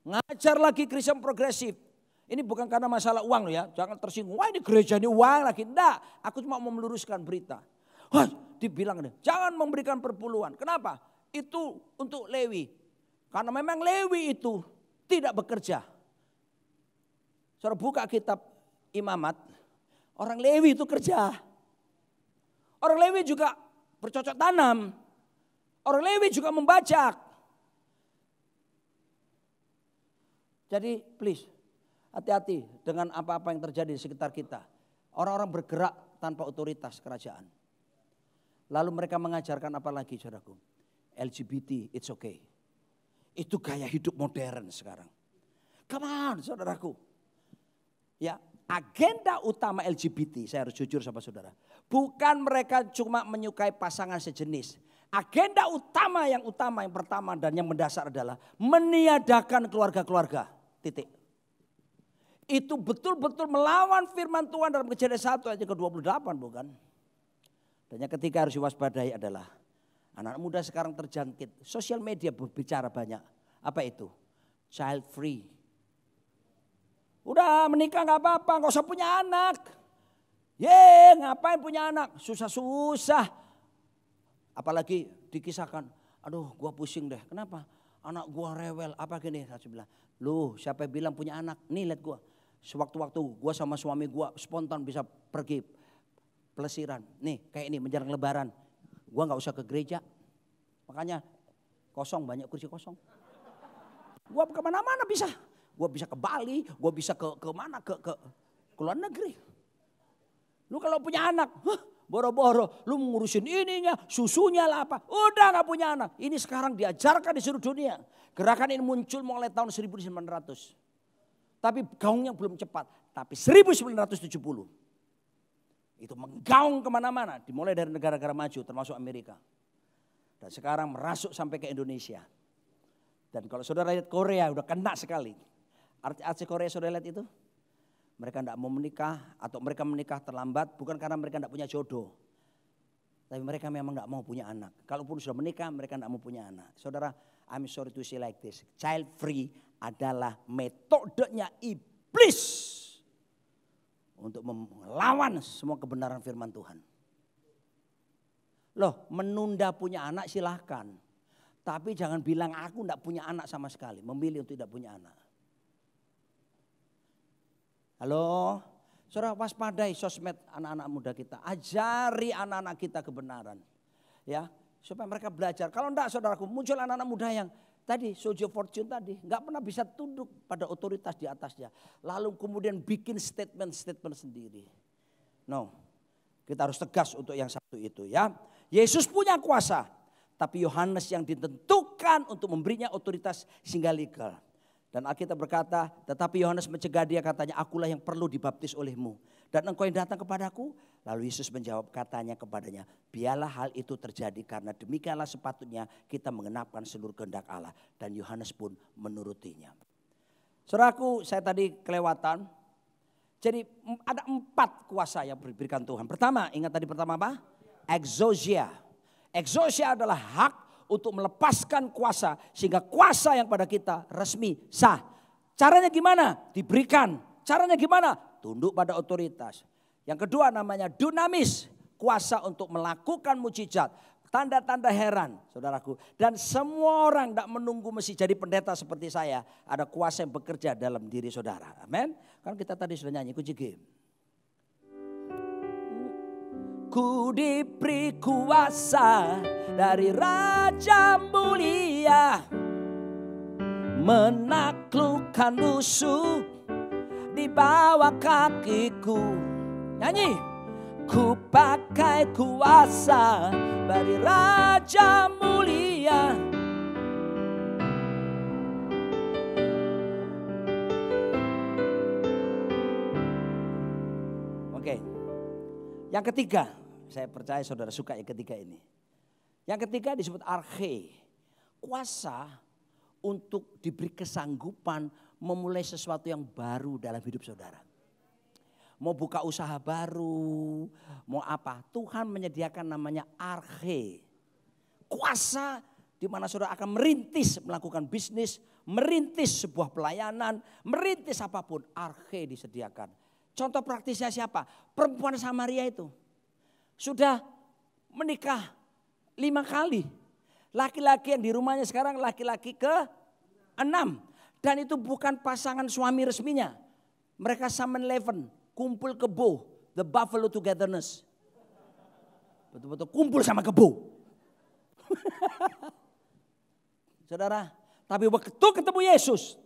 Ngajar lagi Kristen progresif. Ini bukan karena masalah uang ya, jangan tersinggung. Wah ini gereja ini uang lagi. Enggak, aku cuma mau meluruskan berita. Wah, dibilang jangan memberikan perpuluhan. Kenapa? Itu untuk Lewi. Karena memang Lewi itu tidak bekerja. Saudara buka kitab Imamat, orang Lewi itu kerja. Orang Lewi juga bercocok tanam. Orang Lewi juga membajak. Jadi please, hati-hati dengan apa-apa yang terjadi di sekitar kita. Orang-orang bergerak tanpa otoritas kerajaan. Lalu mereka mengajarkan apa lagi saudaraku? LGBT, it's okay. Itu gaya hidup modern sekarang. Come on saudaraku. Ya, agenda utama LGBT, saya harus jujur sama saudara. Bukan mereka cuma menyukai pasangan sejenis. Agenda utama yang pertama dan yang mendasar adalah meniadakan keluarga-keluarga. Titik. Itu betul-betul melawan firman Tuhan dalam Kejadian 1 ayat ke-28 bukan? Dan yang ketiga harus diwaspadai adalah anak muda sekarang terjangkit. Sosial media berbicara banyak. Apa itu? Child free. Udah menikah gak apa-apa, gak usah punya anak. Ngapain punya anak? Susah-susah. Apalagi dikisahkan, aduh gua pusing deh. Kenapa? Anak gua rewel, apa gini? Saya bilang, lu siapa yang bilang punya anak? Nih lihat gua. Sewaktu-waktu gua sama suami gua spontan bisa pergi pelesiran. Nih kayak ini menjelang lebaran. Gua gak usah ke gereja. Makanya kosong, banyak kursi kosong. Gua kemana-mana bisa. Gua bisa ke Bali, gua bisa ke mana? Ke luar negeri. Lu kalau punya anak, boro-boro, lu ngurusin ininya, susunya lah apa. Udah gak punya anak. Ini sekarang diajarkan di seluruh dunia. Gerakan ini muncul mulai tahun 1900. Tapi gaungnya belum cepat. Tapi 1970. Itu menggaung kemana-mana. Dimulai dari negara-negara maju termasuk Amerika. Dan sekarang merasuk sampai ke Indonesia. Dan kalau saudara lihat Korea udah kena sekali. Arti Korea saudara lihat itu? Mereka tidak mau menikah atau mereka menikah terlambat bukan karena mereka tidak punya jodoh. Tapi mereka memang tidak mau punya anak. Kalaupun sudah menikah mereka tidak mau punya anak. Saudara, I'm sorry to say like this. Child free adalah metodenya iblis untuk melawan semua kebenaran firman Tuhan. Loh, menunda punya anak silahkan. Tapi jangan bilang aku tidak punya anak sama sekali. Memilih untuk tidak punya anak. Halo, saudara, waspadai sosmed anak-anak muda kita. Ajari anak-anak kita kebenaran. Ya, supaya mereka belajar. Kalau enggak saudaraku, muncul anak-anak muda yang tadi, Sojo Fortune tadi. Enggak pernah bisa tunduk pada otoritas di atasnya. Lalu kemudian bikin statement-statement sendiri. No, kita harus tegas untuk yang satu itu ya. Yesus punya kuasa. Tapi Yohanes yang ditentukan untuk memberinya otoritas sehingga legal. Dan Alkitab berkata, tetapi Yohanes mencegah dia katanya, akulah yang perlu dibaptis olehmu. Dan engkau yang datang kepadaku. Lalu Yesus menjawab katanya kepadanya, biarlah hal itu terjadi karena demikianlah sepatutnya kita mengenapkan seluruh kehendak Allah. Dan Yohanes pun menurutinya. Saudaraku, saya tadi kelewatan. Jadi ada 4 kuasa yang diberikan Tuhan. Pertama, ingat tadi pertama apa? Exousia. Exousia adalah hak untuk melepaskan kuasa sehingga kuasa yang pada kita resmi sah. Caranya gimana? Diberikan. Caranya gimana? Tunduk pada otoritas. Yang kedua namanya dunamis, kuasa untuk melakukan mukjizat, tanda-tanda heran, saudaraku. Dan semua orang tidak menunggu mesti jadi pendeta seperti saya. Ada kuasa yang bekerja dalam diri saudara. Amin. Kan kita tadi sudah nyanyi kunci G. Ku diberi kuasa dari Raja mulia, menaklukkan musuh di bawah kakiku. Nyanyi. Ku pakai kuasa dari Raja mulia. Oke. Yang ketiga. Saya percaya saudara suka yang ketiga ini. Yang ketiga disebut arche. Kuasa untuk diberi kesanggupan memulai sesuatu yang baru dalam hidup saudara. Mau buka usaha baru, mau apa. Tuhan menyediakan namanya arche. Kuasa di mana saudara akan merintis melakukan bisnis, merintis sebuah pelayanan, merintis apapun. Arche disediakan. Contoh praktisnya siapa? Perempuan Samaria itu. Sudah menikah 5 kali. Laki-laki yang di rumahnya sekarang laki-laki ke-6. Dan itu bukan pasangan suami resminya. Mereka 7-Eleven, kumpul kebo, the buffalo togetherness. Betul-betul kumpul sama kebo. Saudara, tapi waktu ketemu Yesus.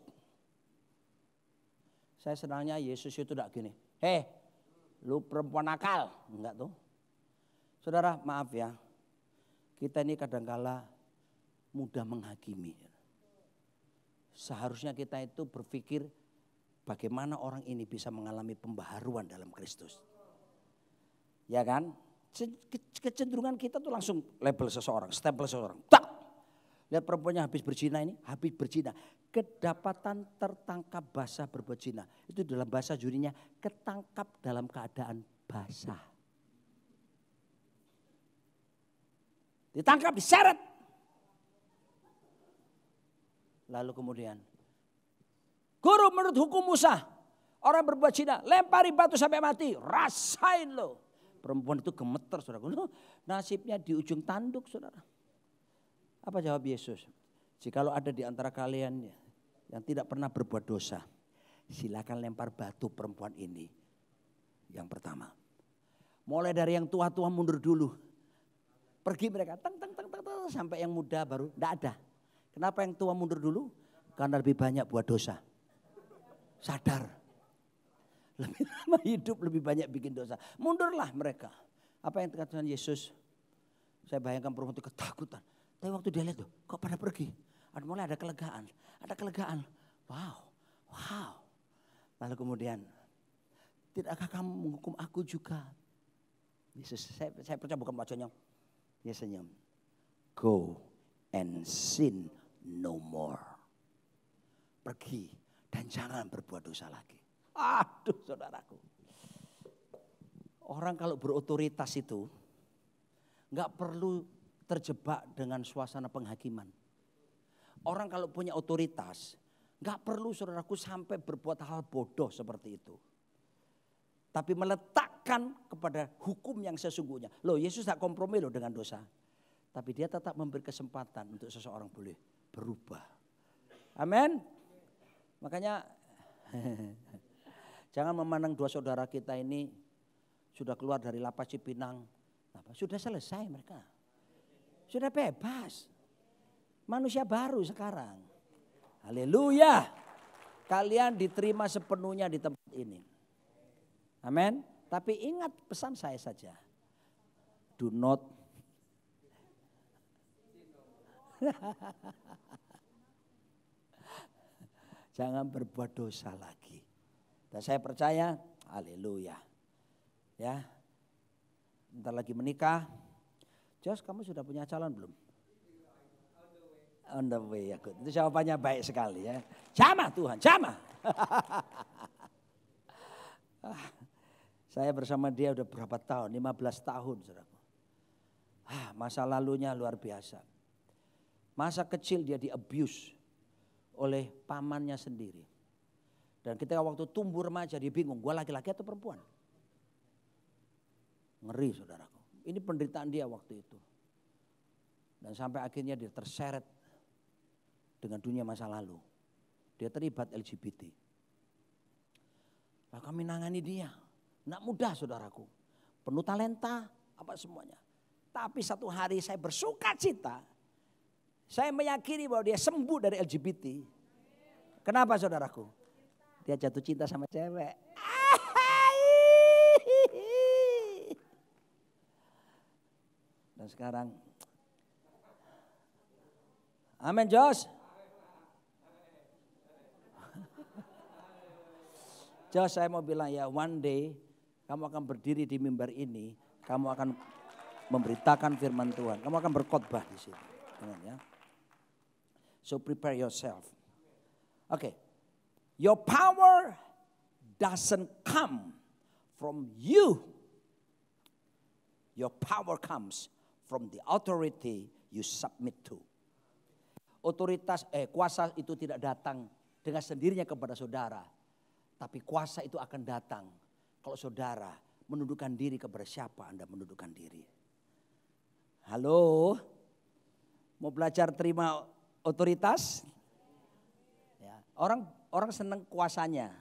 Saya senangnya Yesus itu tidak gini. Hei, lu perempuan nakal. Enggak tuh. Saudara, maaf ya, kita ini kadangkala mudah menghakimi. Seharusnya kita itu berpikir bagaimana orang ini bisa mengalami pembaharuan dalam Kristus. Ya kan? Kecenderungan kita tuh langsung label seseorang, stempel seseorang. Tak! Lihat perempuannya habis berzina ini, habis berzina. Kedapatan tertangkap basah berbuat zina. Itu dalam bahasa jurinya ketangkap dalam keadaan basah. Ditangkap, diseret. Lalu kemudian, guru menurut hukum Musa, orang berbuat zina, lempari batu sampai mati, rasain lo. Perempuan itu gemeter, saudara. Nasibnya di ujung tanduk, saudara. Apa jawab Yesus? Jikalau ada di antara kalian yang tidak pernah berbuat dosa, silakan lempar batu perempuan ini. Yang pertama, mulai dari yang tua-tua mundur dulu. Pergi mereka, sampai yang muda baru, enggak ada. Kenapa yang tua mundur dulu? Karena lebih banyak buat dosa. Sadar. Lebih lama hidup, lebih banyak bikin dosa. Mundurlah mereka. Apa yang dikatakan Yesus? Saya bayangkan perempuan itu ketakutan. Tapi waktu dia lihat, kok pada pergi? Mulai ada kelegaan. Ada kelegaan. Wow. Lalu kemudian, tidakkah kamu menghukum aku juga? Yesus, saya percaya bukan wajahnya. Dia senyum. Go and sin no more. pergi dan jangan berbuat dosa lagi. Aduh saudaraku. Orang kalau berotoritas itu nggak perlu terjebak dengan suasana penghakiman. Orang kalau punya otoritas nggak perlu saudaraku sampai berbuat hal bodoh seperti itu. Tapi meletakkan kepada hukum yang sesungguhnya. Loh Yesus tak kompromi loh dengan dosa. Tapi dia tetap memberi kesempatan untuk seseorang boleh berubah. Amin. Makanya jangan memandang dua saudara kita ini sudah keluar dari lapas Cipinang. Sudah selesai mereka. Sudah bebas. Manusia baru sekarang. Haleluya. Kalian diterima sepenuhnya di tempat ini. Amin. Tapi ingat pesan saya saja. Do not jangan berbuat dosa lagi. Dan saya percaya, haleluya. Ya. Bentar lagi menikah. Jos, kamu sudah punya calon belum? On the way, ya. Itu jawabannya baik sekali ya. Jamah Tuhan, jamah. Saya bersama dia udah berapa tahun? 15 tahun, saudaraku. Masa lalunya luar biasa. Masa kecil dia di-abuse oleh pamannya sendiri. Dan ketika waktu tumbuh remaja dia bingung, gue laki-laki atau perempuan? Ngeri saudaraku. Ini penderitaan dia waktu itu. Dan sampai akhirnya dia terseret dengan dunia masa lalu. Dia terlibat LGBT. Nah, kami nangani dia. Nggak mudah saudaraku. Penuh talenta, apa semuanya. Tapi satu hari saya bersuka cita. Saya meyakini bahwa dia sembuh dari LGBT. Kenapa saudaraku? Dia jatuh cinta sama cewek. Dan sekarang. Amin Jos. Jos saya mau bilang ya one day kamu akan berdiri di mimbar ini. Kamu akan memberitakan firman Tuhan. Kamu akan berkhotbah di sini. Ya. So prepare yourself. Okay. Your power doesn't come from you. Your power comes from the authority you submit to. Kuasa itu tidak datang dengan sendirinya kepada saudara. Tapi kuasa itu akan datang kalau saudara menundukkan diri kepada siapa Anda menundukkan diri. Halo, mau belajar terima otoritas? Ya, orang senang kuasanya,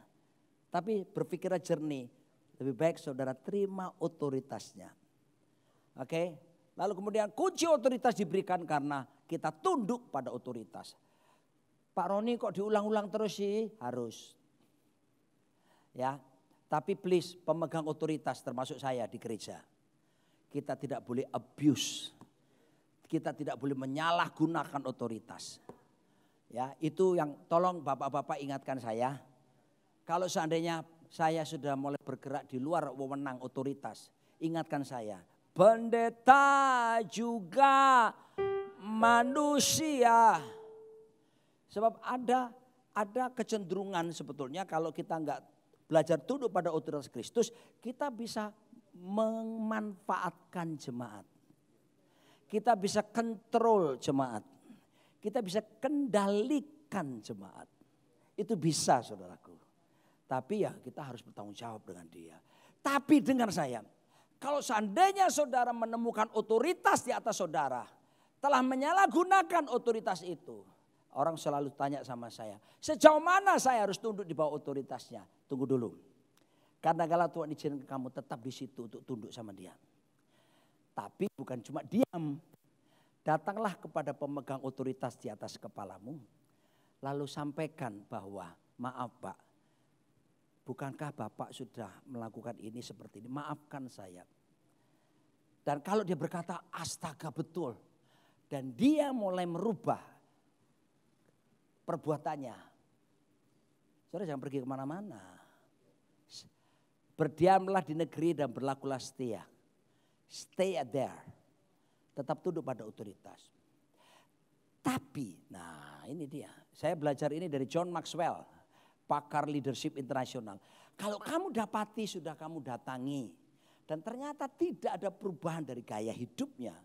tapi berpikirnya jernih. Lebih baik saudara terima otoritasnya. Oke, lalu kemudian kunci otoritas diberikan karena kita tunduk pada otoritas. Pak Roni kok diulang-ulang terus sih? Harus. Ya, tapi please pemegang otoritas termasuk saya di gereja. Kita tidak boleh abuse. Kita tidak boleh menyalahgunakan otoritas. Ya, itu yang tolong bapak-bapak ingatkan saya. Kalau seandainya saya sudah mulai bergerak di luar wewenang otoritas, ingatkan saya. Pendeta juga manusia. Sebab ada kecenderungan sebetulnya kalau kita enggak belajar tunduk pada otoritas Kristus, kita bisa memanfaatkan jemaat. Kita bisa kontrol jemaat. Kita bisa kendalikan jemaat. Itu bisa saudaraku. Tapi ya kita harus bertanggung jawab dengan dia. Tapi dengar saya, kalau seandainya saudara menemukan otoritas di atas saudara, telah menyalahgunakan otoritas itu. Orang selalu tanya sama saya, sejauh mana saya harus tunduk di bawah otoritasnya? Tunggu dulu. Karena kalau Tuhan izinkan kamu tetap di situ untuk tunduk sama dia. Tapi bukan cuma diam. Datanglah kepada pemegang otoritas di atas kepalamu. Lalu sampaikan bahwa maaf Pak. Bukankah Bapak sudah melakukan ini seperti ini? Maafkan saya. Dan kalau dia berkata astaga betul. Dan dia mulai merubah perbuatannya. Saudara jangan pergi kemana-mana. Berdiamlah di negeri dan berlakulah setia. Stay there. Tetap tunduk pada otoritas. Tapi, nah ini dia. Saya belajar ini dari John Maxwell, pakar leadership internasional. Kalau kamu dapati sudah kamu datangi dan ternyata tidak ada perubahan dari gaya hidupnya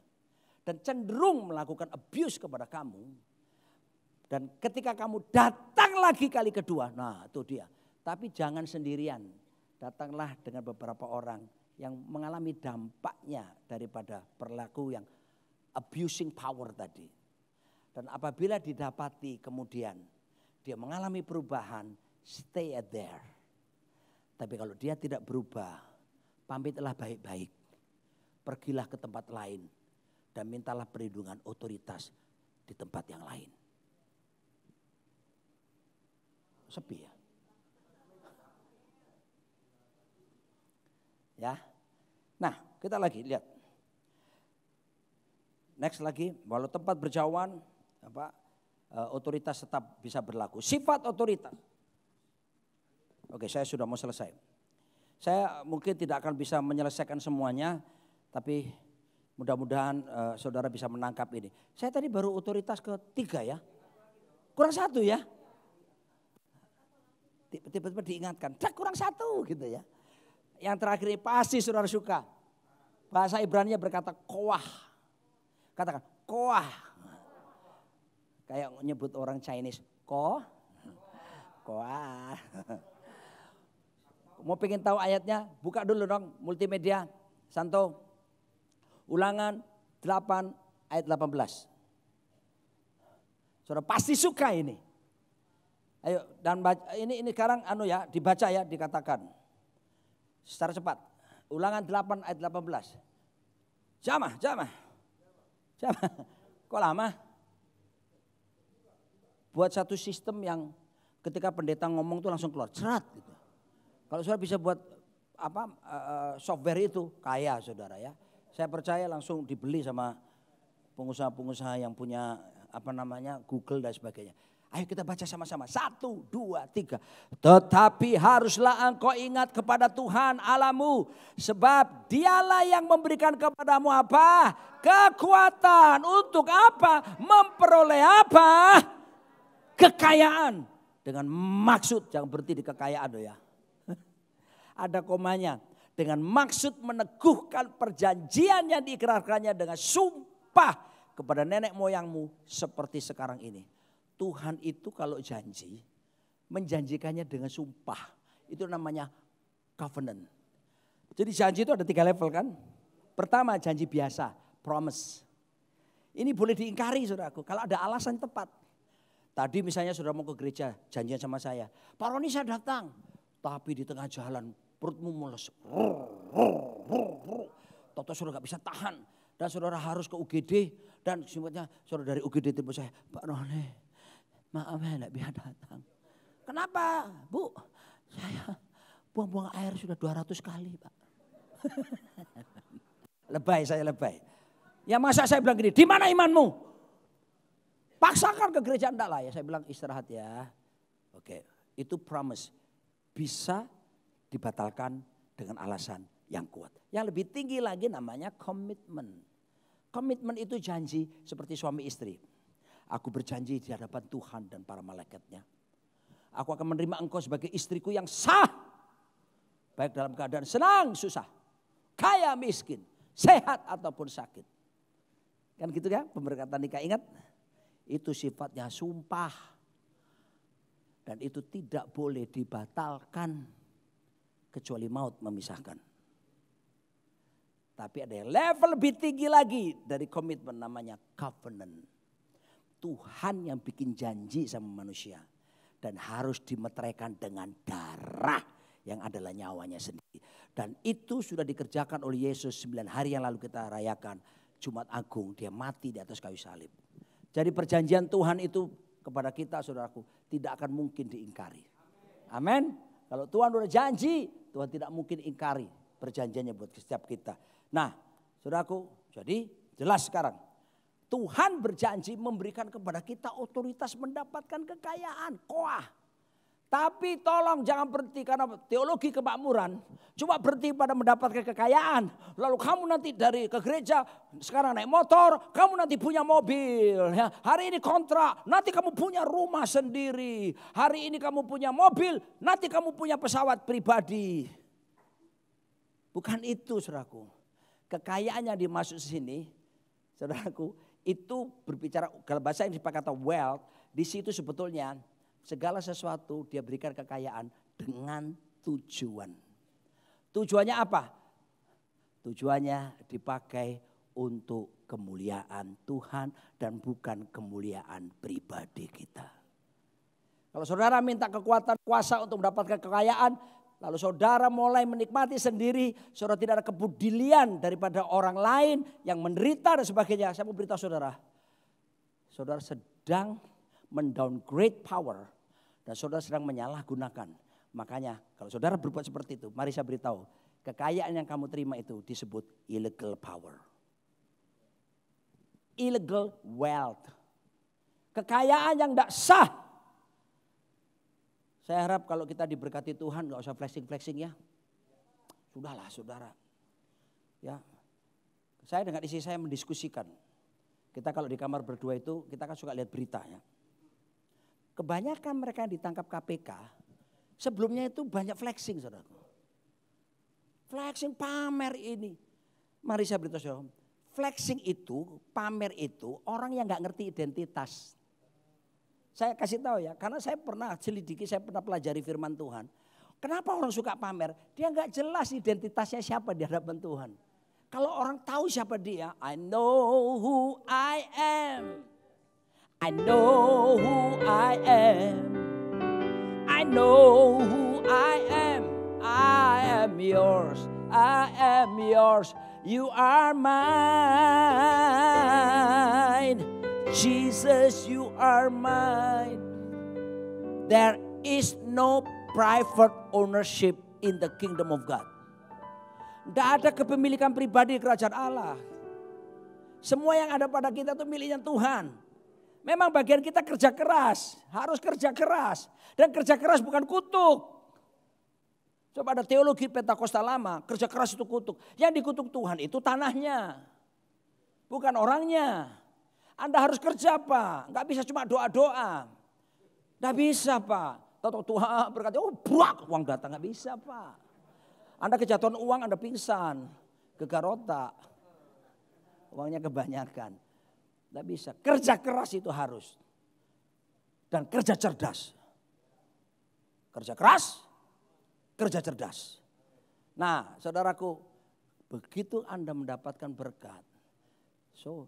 dan cenderung melakukan abuse kepada kamu. Dan ketika kamu datang lagi kali kedua, nah itu dia. Tapi jangan sendirian, datanglah dengan beberapa orang yang mengalami dampaknya daripada perilaku yang abusing power tadi. Dan apabila didapati kemudian dia mengalami perubahan, stay there. Tapi kalau dia tidak berubah, pamitlah baik-baik. Pergilah ke tempat lain dan mintalah perlindungan otoritas di tempat yang lain. Sepi ya. Ya. Nah, kita lagi lihat. Next lagi, walau tempat berjauhan, otoritas tetap bisa berlaku. Sifat otoritas. Oke, saya sudah mau selesai. Saya mungkin tidak akan bisa menyelesaikan semuanya, tapi mudah-mudahan saudara bisa menangkap ini. Saya tadi baru otoritas ketiga ya. Kurang satu ya. Tiba-tiba diingatkan, kurang satu gitu ya. Yang terakhir ini pasti saudara suka. Bahasa Ibrani berkata koah. Katakan koah. Kayak nyebut orang Chinese, koah. Mau pengen tahu ayatnya? Buka dulu dong multimedia. Santo. Ulangan 8 ayat 18. Saudara pasti suka ini. Ayo dan ini sekarang dibaca ya, dikatakan. Secara cepat. Ulangan 8 ayat 18. Jamah. Kok lama? Buat satu sistem yang ketika pendeta ngomong tuh langsung keluar cerat gitu. Kalau saudara bisa buat software itu kaya saudara ya. Saya percaya langsung dibeli sama pengusaha-pengusaha yang punya Google dan sebagainya. Ayo kita baca sama-sama. 1, 2, 3. Tetapi haruslah engkau ingat kepada Tuhan Allahmu. Sebab dialah yang memberikan kepadamu apa? Kekuatan. Untuk apa? Memperoleh apa? Kekayaan. Dengan maksud, jangan berhenti di kekayaan ya. Ada komanya. Dengan maksud meneguhkan perjanjian yang diikrarkannya dengan sumpah kepada nenek moyangmu seperti sekarang ini. Tuhan itu kalau janji, menjanjikannya dengan sumpah. Itu namanya covenant. Jadi janji itu ada 3 level kan. Pertama janji biasa, promise. Ini boleh diingkari saudaraku, kalau ada alasan tepat. Tadi misalnya saudara mau ke gereja, janjian sama saya. Pak Roni saya datang, tapi di tengah jalan perutmu mules. Toto saudara gak bisa tahan. Dan saudara harus ke UGD. Dan semuanya saudara dari UGD tiba saya, Pak Roni. Maaf ya enggak bisa datang. Kenapa Bu? Saya buang-buang air sudah 200 kali Pak. Saya lebay. Ya masa saya bilang gini, di mana imanmu? Paksakan ke gereja enggak lah ya. Saya bilang istirahat ya. Oke, itu promise. Bisa dibatalkan dengan alasan yang kuat. Yang lebih tinggi lagi namanya komitmen. Komitmen itu janji seperti suami istri. Aku berjanji di hadapan Tuhan dan para malaikatnya. Aku akan menerima engkau sebagai istriku yang sah. Baik dalam keadaan senang, susah. Kaya, miskin. Sehat ataupun sakit. Kan gitu kan pemberkatan nikah, ingat. Itu sifatnya sumpah. Dan itu tidak boleh dibatalkan. Kecuali maut memisahkan. Tapi ada yang level lebih tinggi lagi dari komitmen namanya covenant. Tuhan yang bikin janji sama manusia. Dan harus dimeteraikan dengan darah yang adalah nyawanya sendiri. Dan itu sudah dikerjakan oleh Yesus 9 hari yang lalu kita rayakan. Jumat Agung, dia mati di atas kayu salib. Jadi perjanjian Tuhan itu kepada kita saudaraku tidak akan mungkin diingkari. Amin. Kalau Tuhan sudah janji, Tuhan tidak mungkin ingkari perjanjiannya buat setiap kita. Nah saudaraku, jadi jelas sekarang. Tuhan berjanji memberikan kepada kita otoritas mendapatkan kekayaan, koah. Tapi tolong jangan berhenti karena teologi kemakmuran. Cuma berhenti pada mendapatkan kekayaan. Lalu kamu nanti dari ke gereja sekarang naik motor. Kamu nanti punya mobil. Ya. Hari ini kontrak. Nanti kamu punya rumah sendiri. Hari ini kamu punya mobil. Nanti kamu punya pesawat pribadi. Bukan itu saudaraku. Kekayaan yang dimaksud sini saudaraku. Itu berbicara kalau bahasa yang dipakai kata wealth. Di situ sebetulnya segala sesuatu dia berikan kekayaan dengan tujuan. Tujuannya apa? Tujuannya dipakai untuk kemuliaan Tuhan dan bukan kemuliaan pribadi kita. Kalau saudara minta kekuatan kuasa untuk mendapatkan kekayaan, lalu saudara mulai menikmati sendiri, saudara tidak ada kepedulian daripada orang lain yang menderita dan sebagainya. Saya mau beritahu saudara, saudara sedang mendowngrade power dan saudara sedang menyalahgunakan. Makanya kalau saudara berbuat seperti itu, mari saya beritahu, kekayaan yang kamu terima itu disebut illegal power. Illegal wealth. Kekayaan yang tidak sah. Saya harap kalau kita diberkati Tuhan gak usah flexing-flexing ya. Sudahlah saudara. Ya, saya dengan istri saya mendiskusikan. Kita kalau di kamar berdua itu kita kan suka lihat berita ya. Kebanyakan mereka yang ditangkap KPK sebelumnya itu banyak flexing saudaraku. Flexing pamer ini. Mari saya beritahu saudara. Flexing itu, pamer itu orang yang gak ngerti identitas. Saya kasih tahu ya, karena saya pernah selidiki, saya pernah pelajari firman Tuhan. Kenapa orang suka pamer? Dia gak jelas identitasnya siapa di hadapan Tuhan. Kalau orang tahu siapa dia, I know who I am. I know who I am. I know who I am. I am yours. I am yours. You are mine. Jesus, you are mine. There is no private ownership in the kingdom of God. Tidak ada kepemilikan pribadi kerajaan Allah. Semua yang ada pada kita itu miliknya Tuhan. Memang bagian kita kerja keras, harus kerja keras. Dan kerja keras bukan kutuk. Coba ada teologi Pentakosta lama, kerja keras itu kutuk. Yang dikutuk Tuhan itu tanahnya, bukan orangnya. Anda harus kerja Pak, gak bisa cuma doa-doa. Gak bisa Pak, tahu Tuhan berkata, oh buak uang datang, gak bisa Pak. Anda kejatuhan uang, Anda pingsan, gegar otak, uangnya kebanyakan. Tidak bisa. Kerja keras itu harus. Dan kerja cerdas. Kerja keras, kerja cerdas. Nah saudaraku, begitu Anda mendapatkan berkat. So,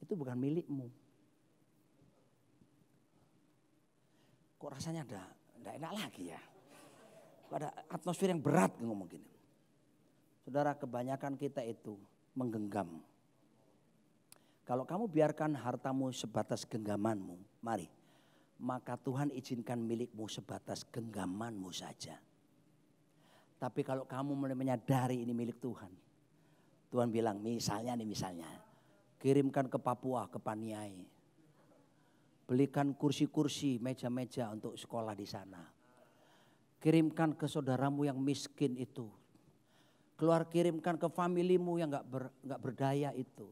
itu bukan milikmu. Kok rasanya tidak enak lagi ya. Ada atmosfer yang berat ngomong gini. Saudara, kebanyakan kita itu menggenggam. Kalau kamu biarkan hartamu sebatas genggamanmu, mari. Maka Tuhan izinkan milikmu sebatas genggamanmu saja. Tapi kalau kamu mulai menyadari ini milik Tuhan. Tuhan bilang misalnya, kirimkan ke Papua, ke Paniai. Belikan kursi-kursi, meja-meja untuk sekolah di sana. Kirimkan ke saudaramu yang miskin itu. Kirimkan ke familimu yang gak berdaya itu.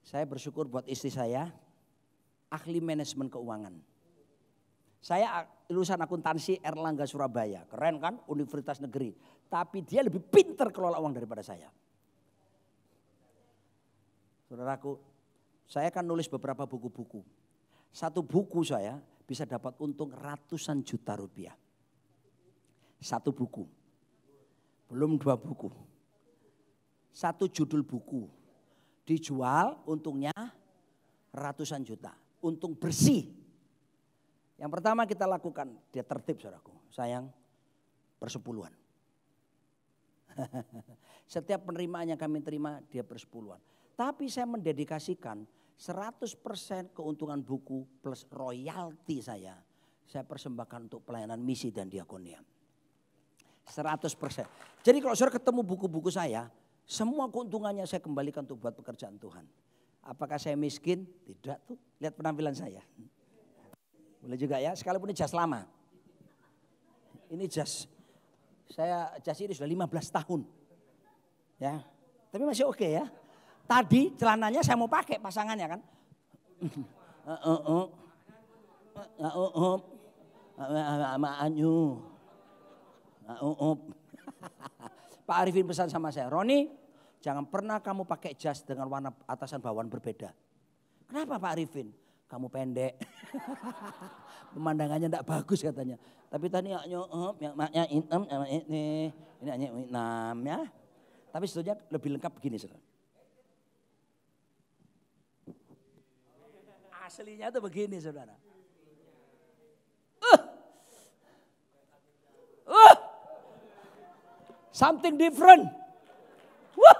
Saya bersyukur buat istri saya, ahli manajemen keuangan. Saya lulusan akuntansi Erlangga Surabaya, keren kan, universitas negeri. Tapi dia lebih pintar kelola uang daripada saya. Saudaraku, saya kan nulis beberapa buku-buku. Satu buku saya bisa dapat untung ratusan juta rupiah. Satu buku, belum 2 buku. Satu judul buku. Dijual untungnya ratusan juta. Untung bersih. Yang pertama kita lakukan, dia tertib saudaraku. Sayang, persepuluhan. Setiap penerimaan yang kami terima dia persepuluhan. Tapi saya mendedikasikan 100% keuntungan buku plus royalti saya persembahkan untuk pelayanan misi dan diakonia. 100%. Jadi kalau saudara ketemu buku-buku saya, semua keuntungannya saya kembalikan untuk buat pekerjaan Tuhan. Apakah saya miskin? Tidak tuh, lihat penampilan saya. Boleh juga ya, sekalipun ini jas lama. Ini jas, jas ini sudah 15 tahun. Ya, tapi masih oke ya. Tadi celananya saya mau pakai pasangannya kan. Pak Arifin pesan sama saya, Roni, jangan pernah kamu pakai jas dengan warna atasan bawahan berbeda. Kenapa Pak Arifin? Kamu pendek. Pemandangannya tidak bagus katanya. Tapi tadi maknya hitam ini hanya hitam ya. Tapi sebetulnya lebih lengkap begini saudara. Aslinya itu begini saudara. Something different. Wah,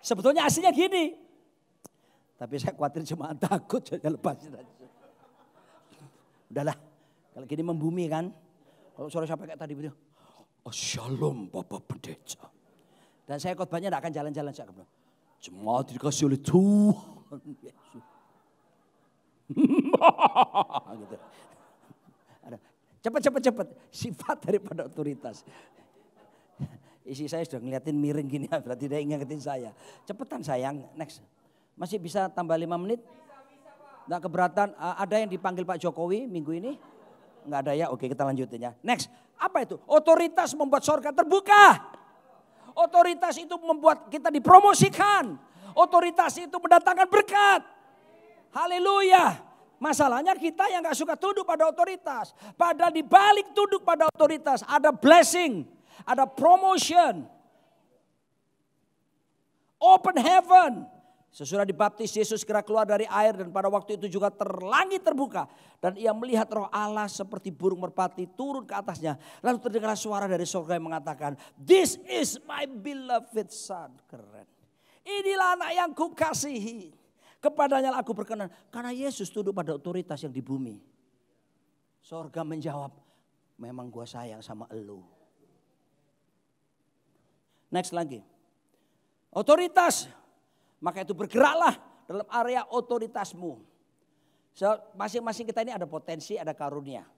sebetulnya aslinya gini. Tapi saya khawatir cuma takut saya lepasin aja. Udahlah, kalau gini membumi kan. Kalau suara saya pakai tadi begitu. Oh, shalom Bapak Pendeta. Dan saya khotbahnya tidak akan jalan-jalan. Saya akan bilang, jemaat dikasih oleh Tuhan Yesus. Gitu. Cepat. Sifat daripada otoritas. Isi saya sudah ngeliatin miring gini, berarti dia ingetin saya. Cepetan sayang, next. Masih bisa tambah 5 menit? Nggak keberatan, ada yang dipanggil Pak Jokowi minggu ini? Nggak ada ya, oke kita lanjutin ya. Next, apa itu? Otoritas membuat surga terbuka. Otoritas itu membuat kita dipromosikan. Otoritas itu mendatangkan berkat. Haleluya. Masalahnya kita yang gak suka tunduk pada otoritas. Padahal di balik tunduk pada otoritas ada blessing. Ada promotion. Open heaven. Sesudah dibaptis Yesus segera keluar dari air dan pada waktu itu juga langit terbuka. Dan ia melihat roh Allah seperti burung merpati turun ke atasnya. Lalu terdengar suara dari surga yang mengatakan, "This is my beloved son." Keren. Inilah anak yang kukasihi. Kepadanya aku berkenan. Karena Yesus tunduk pada otoritas yang di bumi. Surga menjawab, memang gua sayang sama elu. Next lagi. Otoritas. Maka itu bergeraklah dalam area otoritasmu. So, masing-masing kita ini ada potensi, ada karunia.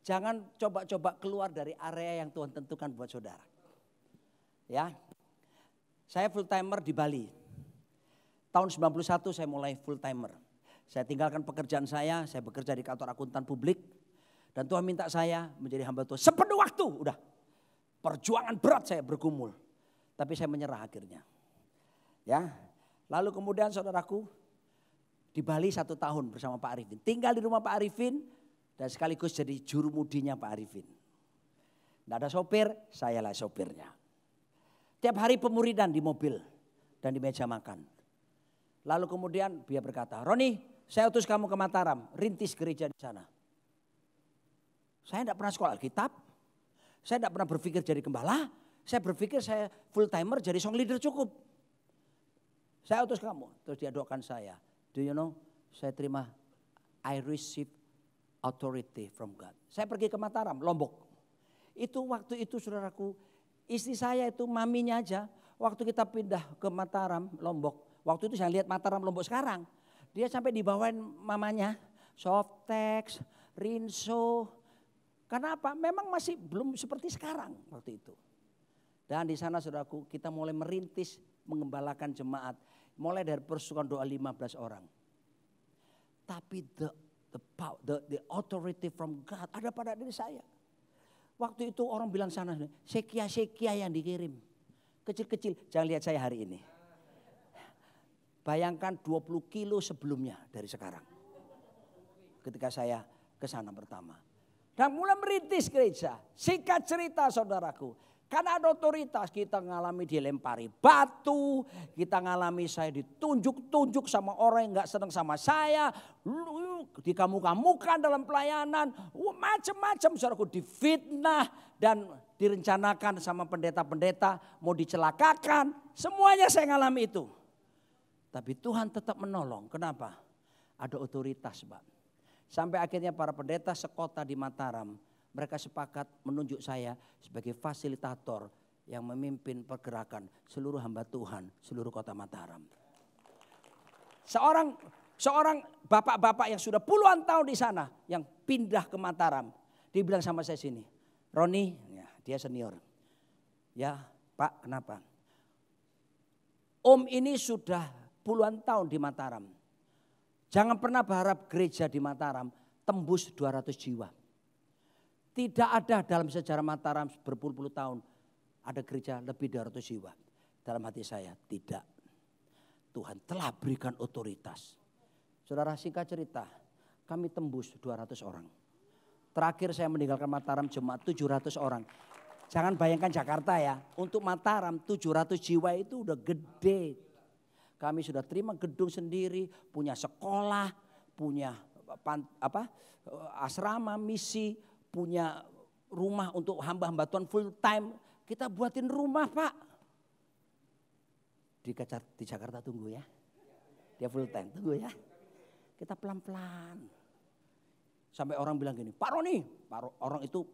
Jangan coba-coba keluar dari area yang Tuhan tentukan buat saudara. Ya, saya full timer di Bali. Tahun 91 saya mulai full timer. Saya tinggalkan pekerjaan saya bekerja di kantor akuntan publik. Dan Tuhan minta saya menjadi hamba Tuhan sepenuh waktu. Udah, perjuangan berat saya bergumul. Tapi saya menyerah akhirnya. Ya, lalu kemudian saudaraku di Bali 1 tahun bersama Pak Arifin. Tinggal di rumah Pak Arifin dan sekaligus jadi juru mudinya Pak Arifin. Tidak ada sopir, sayalah sopirnya. Tiap hari pemuridan di mobil dan di meja makan. Lalu kemudian dia berkata, Roni, saya utus kamu ke Mataram, rintis gereja di sana. Saya tidak pernah sekolah Alkitab, saya tidak pernah berpikir jadi gembala, saya berpikir saya full timer jadi song leader cukup. Saya utus kamu, terus dia doakan saya. Do you know, saya terima, I receive authority from God. Saya pergi ke Mataram, Lombok. Itu waktu itu saudaraku, istri saya itu maminya aja. Waktu kita pindah ke Mataram, Lombok. Waktu itu saya lihat Mataram, Lombok sekarang. Dia sampai dibawain mamanya, Softex, Rinso. Karena apa? Memang masih belum seperti sekarang waktu itu. Dan di sana saudaraku kita mulai merintis mengembalakan jemaat. Mulai dari persukan doa 15 orang. Tapi the authority from God ada pada diri saya. Waktu itu orang bilang sana, sekia-sekia yang dikirim. Kecil-kecil, jangan lihat saya hari ini. Bayangkan 20 kilo sebelumnya dari sekarang. Ketika saya ke sana pertama. Dan mulai merintis gereja. Singkat cerita saudaraku. Karena ada otoritas, kita ngalami dilempari batu, kita ngalami saya ditunjuk-tunjuk sama orang yang gak senang sama saya, dikamu-kamukan dalam pelayanan, macam-macam saudaraku difitnah dan direncanakan sama pendeta-pendeta mau dicelakakan, semuanya saya ngalami itu. Tapi Tuhan tetap menolong, kenapa? Ada otoritas Pak. Sampai akhirnya para pendeta sekota di Mataram, mereka sepakat menunjuk saya sebagai fasilitator yang memimpin pergerakan seluruh hamba Tuhan, seluruh kota Mataram. Seorang bapak-bapak yang sudah puluhan tahun di sana, yang pindah ke Mataram. Dia bilang sama saya sini, Roni, ya, dia senior. Ya Pak, kenapa? Om ini sudah puluhan tahun di Mataram. Jangan pernah berharap gereja di Mataram tembus 200 jiwa. Tidak ada dalam sejarah Mataram berpuluh-puluh tahun ada gereja lebih 200 jiwa. Dalam hati saya, tidak. Tuhan telah berikan otoritas. Saudara, singkat cerita, kami tembus 200 orang. Terakhir saya meninggalkan Mataram jemaat 700 orang. Jangan bayangkan Jakarta ya, untuk Mataram 700 jiwa itu udah gede. Kami sudah terima gedung sendiri, punya sekolah, punya asrama misi, punya rumah untuk hamba-hamba Tuhan full time. Kita buatin rumah Pak. Di Jakarta tunggu ya. Dia full time, tunggu ya. Kita pelan-pelan. Sampai orang bilang gini, Pak Roni. Orang itu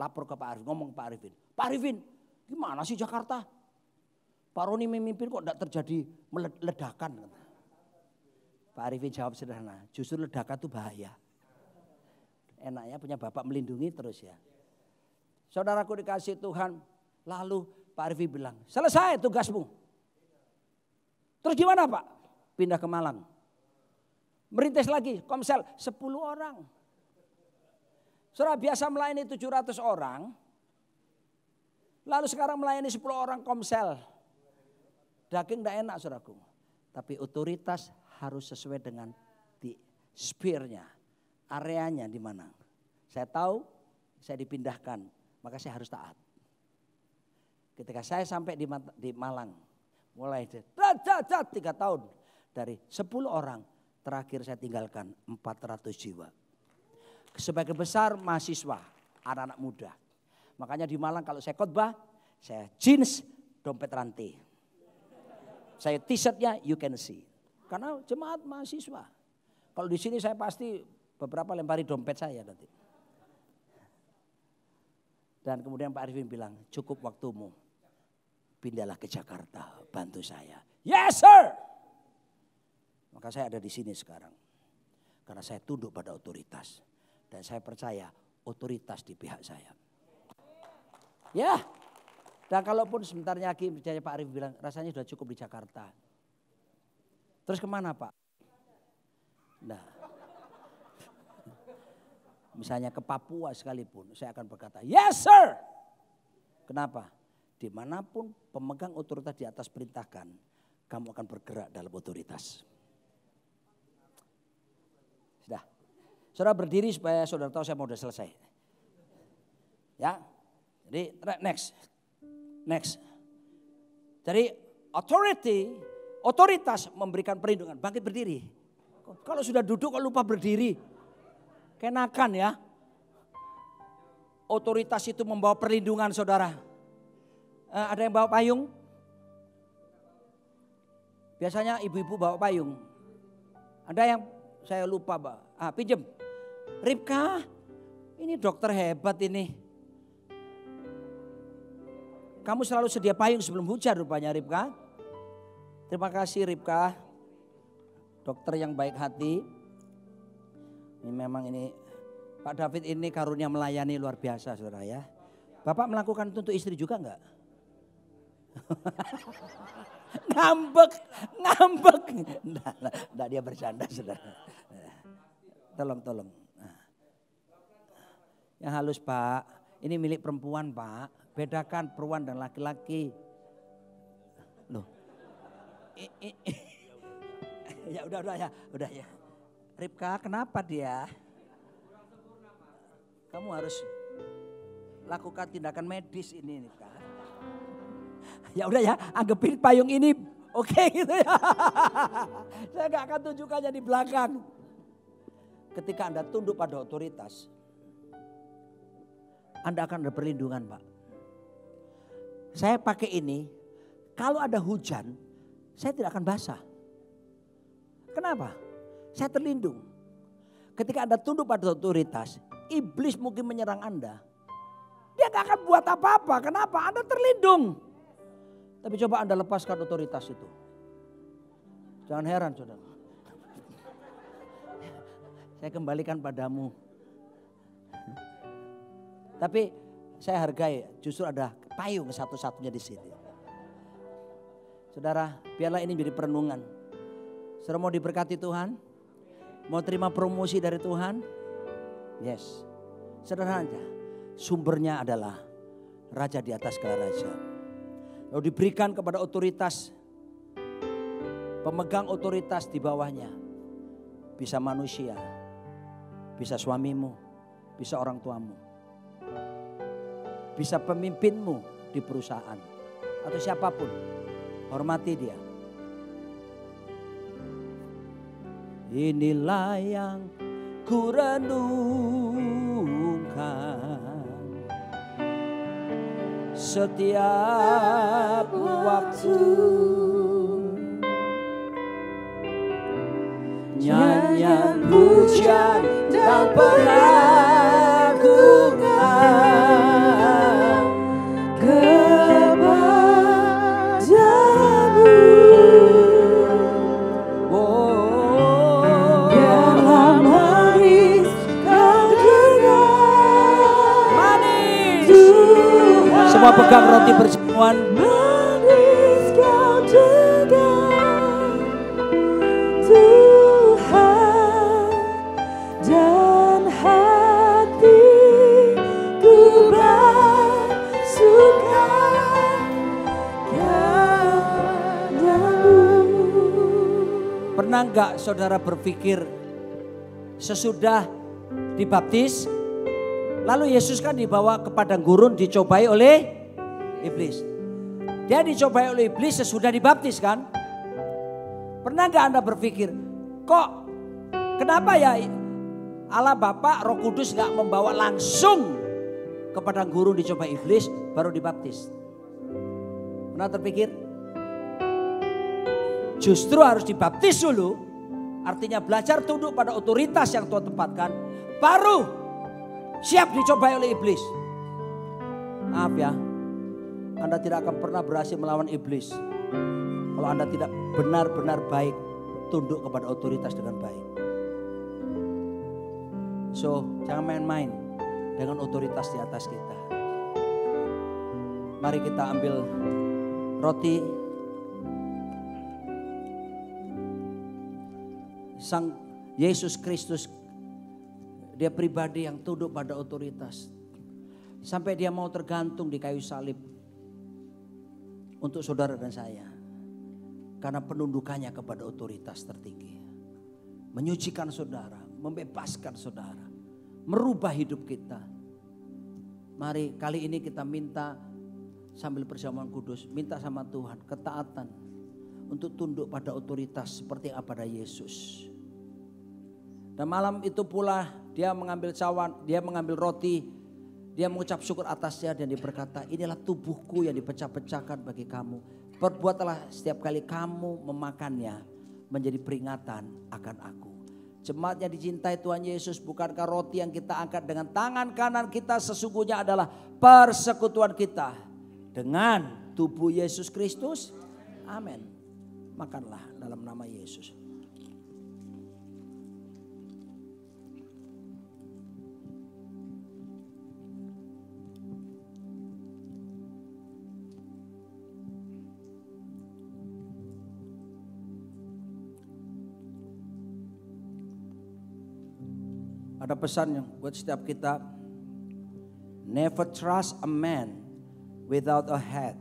lapor ke Pak Arifin, ngomong ke Pak Arifin. Pak Arifin, gimana sih Jakarta? Pak Roni memimpin kok tidak terjadi ledakan. Pak Arifin jawab sederhana, justru ledakan itu bahaya. Enaknya punya bapak melindungi terus ya. Saudaraku dikasih Tuhan, lalu Pak Arifin bilang, selesai tugasmu. Terus gimana Pak? Pindah ke Malang. Merintis lagi, komsel 10 orang. Saudara biasa melayani 700 orang. Lalu sekarang melayani 10 orang komsel. Daging tidak enak saudaraku. Tapi otoritas harus sesuai dengan di sphere-nya. Areanya di mana. Saya tahu saya dipindahkan. Maka saya harus taat. Ketika saya sampai di Malang. Mulai 3 tahun. Dari 10 orang. Terakhir saya tinggalkan 400 jiwa. Sebagian besar mahasiswa. Anak-anak muda. Makanya di Malang kalau saya khotbah. Saya jeans dompet rantai. Saya t-shirtnya you can see. Karena jemaat mahasiswa. Kalau di sini saya pasti beberapa lempari dompet saya nanti. Dan kemudian Pak Arifin bilang cukup waktumu. Pindahlah ke Jakarta bantu saya. Yes sir. Maka saya ada di sini sekarang. Karena saya tunduk pada otoritas. Dan saya percaya otoritas di pihak saya. Ya. Dan kalaupun sebentar lagi Pak Arif bilang rasanya sudah cukup di Jakarta. Terus kemana Pak? Nah, misalnya ke Papua sekalipun saya akan berkata yes sir. Kenapa? Dimanapun pemegang otoritas di atas perintahkan kamu akan bergerak dalam otoritas. Sudah. Saudara berdiri supaya saudara tahu saya mau sudah selesai. Ya, jadi next. Jadi otoritas memberikan perlindungan. Bangkit berdiri. Kalau sudah duduk kok lupa berdiri. Kenakan ya. Otoritas itu membawa perlindungan saudara. Ada yang bawa payung? Biasanya ibu-ibu bawa payung. Ada yang saya lupa bawa. Pinjem. Ripka, ini dokter hebat ini. Kamu selalu sedia payung sebelum hujan rupanya Ripka. Terima kasih Ripka. Dokter yang baik hati. Ini memang ini Pak David ini karunia melayani luar biasa saudara ya. Bapak melakukan itu untuk istri juga enggak? ngambek. Enggak dia bercanda saudara. Tolong. Yang halus Pak. Ini milik perempuan Pak. Bedakan perempuan dan laki-laki. Loh. Ya udah ya. Ripka kenapa dia? Kamu harus lakukan tindakan medis ini Ripka. Ya udah ya, anggapin payung ini oke gitu ya. Saya gak akan tunjukkannya di belakang. Ketika Anda tunduk pada otoritas, Anda akan ada perlindungan Pak. Saya pakai ini, kalau ada hujan, saya tidak akan basah. Kenapa? Saya terlindung. Ketika Anda tunduk pada otoritas, iblis mungkin menyerang Anda. Dia gak akan buat apa-apa. Kenapa? Anda terlindung. Tapi coba Anda lepaskan otoritas itu. Jangan heran saudara. saya kembalikan padamu. Tapi saya hargai justru ada payung satu-satunya di sini. Saudara, biarlah ini menjadi perenungan. Saudara mau diberkati Tuhan? Mau terima promosi dari Tuhan? Yes. Sederhana aja. Sumbernya adalah raja di atas segala raja. Lalu diberikan kepada otoritas, pemegang otoritas di bawahnya. Bisa manusia, bisa suamimu, bisa orang tuamu. Bisa pemimpinmu di perusahaan atau siapapun, hormati dia. Inilah yang ku renungkan setiap waktu, nyanyian pujian dan pengagungan semua pegang roti perjamuan. Manis kau dengar Tuhan, dan hatiku bersuka kepadamu. Pernah enggak saudara berpikir sesudah dibaptis, lalu Yesus kan dibawa ke padang gurun dicobai oleh iblis. Dia dicobai oleh iblis sesudah dibaptis kan? Pernah gak Anda berpikir, kok kenapa ya Allah Bapa Roh Kudus gak membawa langsung ke padang gurun dicobai iblis baru dibaptis? Pernah terpikir? Justru harus dibaptis dulu, artinya belajar tunduk pada otoritas yang Tuhan tempatkan, baru siap dicobai oleh iblis. Maaf ya, Anda tidak akan pernah berhasil melawan iblis kalau Anda tidak benar-benar baik, tunduk kepada otoritas dengan baik. So, jangan main-main dengan otoritas di atas kita. Mari kita ambil roti. Sang Yesus Kristus, dia pribadi yang tunduk pada otoritas. Sampai dia mau tergantung di kayu salib. Untuk saudara dan saya. Karena penundukannya kepada otoritas tertinggi. Menyucikan saudara, membebaskan saudara. Merubah hidup kita. Mari kali ini kita minta sambil perjamuan kudus. Minta sama Tuhan ketaatan. Untuk tunduk pada otoritas seperti yang pada Yesus. Dan malam itu pula dia mengambil cawan, dia mengambil roti. Dia mengucap syukur atasnya dan dia berkata, inilah tubuhku yang dipecah-pecahkan bagi kamu. Perbuatlah setiap kali kamu memakannya menjadi peringatan akan aku. Jemaat yang dicintai Tuhan Yesus, bukankah roti yang kita angkat dengan tangan kanan kita sesungguhnya adalah persekutuan kita dengan tubuh Yesus Kristus? Amin. Makanlah dalam nama Yesus. Ada pesan yang buat setiap kita. Never trust a man without a head,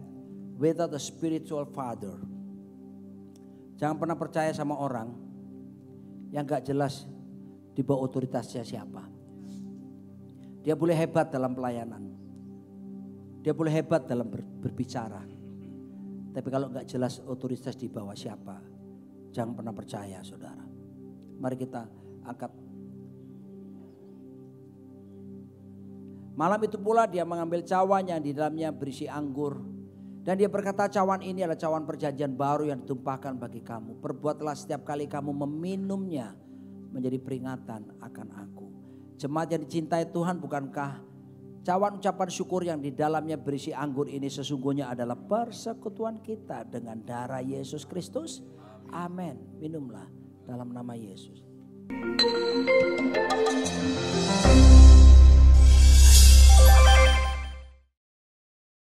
without a spiritual father. Jangan pernah percaya sama orang yang gak jelas di bawah otoritasnya siapa. Dia boleh hebat dalam pelayanan. Dia boleh hebat dalam berbicara. Tapi kalau gak jelas otoritas di bawah siapa, jangan pernah percaya saudara. Mari kita angkat. Malam itu pula dia mengambil cawan yang di dalamnya berisi anggur. Dan dia berkata, cawan ini adalah cawan perjanjian baru yang ditumpahkan bagi kamu. Perbuatlah setiap kali kamu meminumnya menjadi peringatan akan aku. Jemaat yang dicintai Tuhan, bukankah cawan ucapan syukur yang di dalamnya berisi anggur ini sesungguhnya adalah persekutuan kita dengan darah Yesus Kristus? Amin. Minumlah dalam nama Yesus.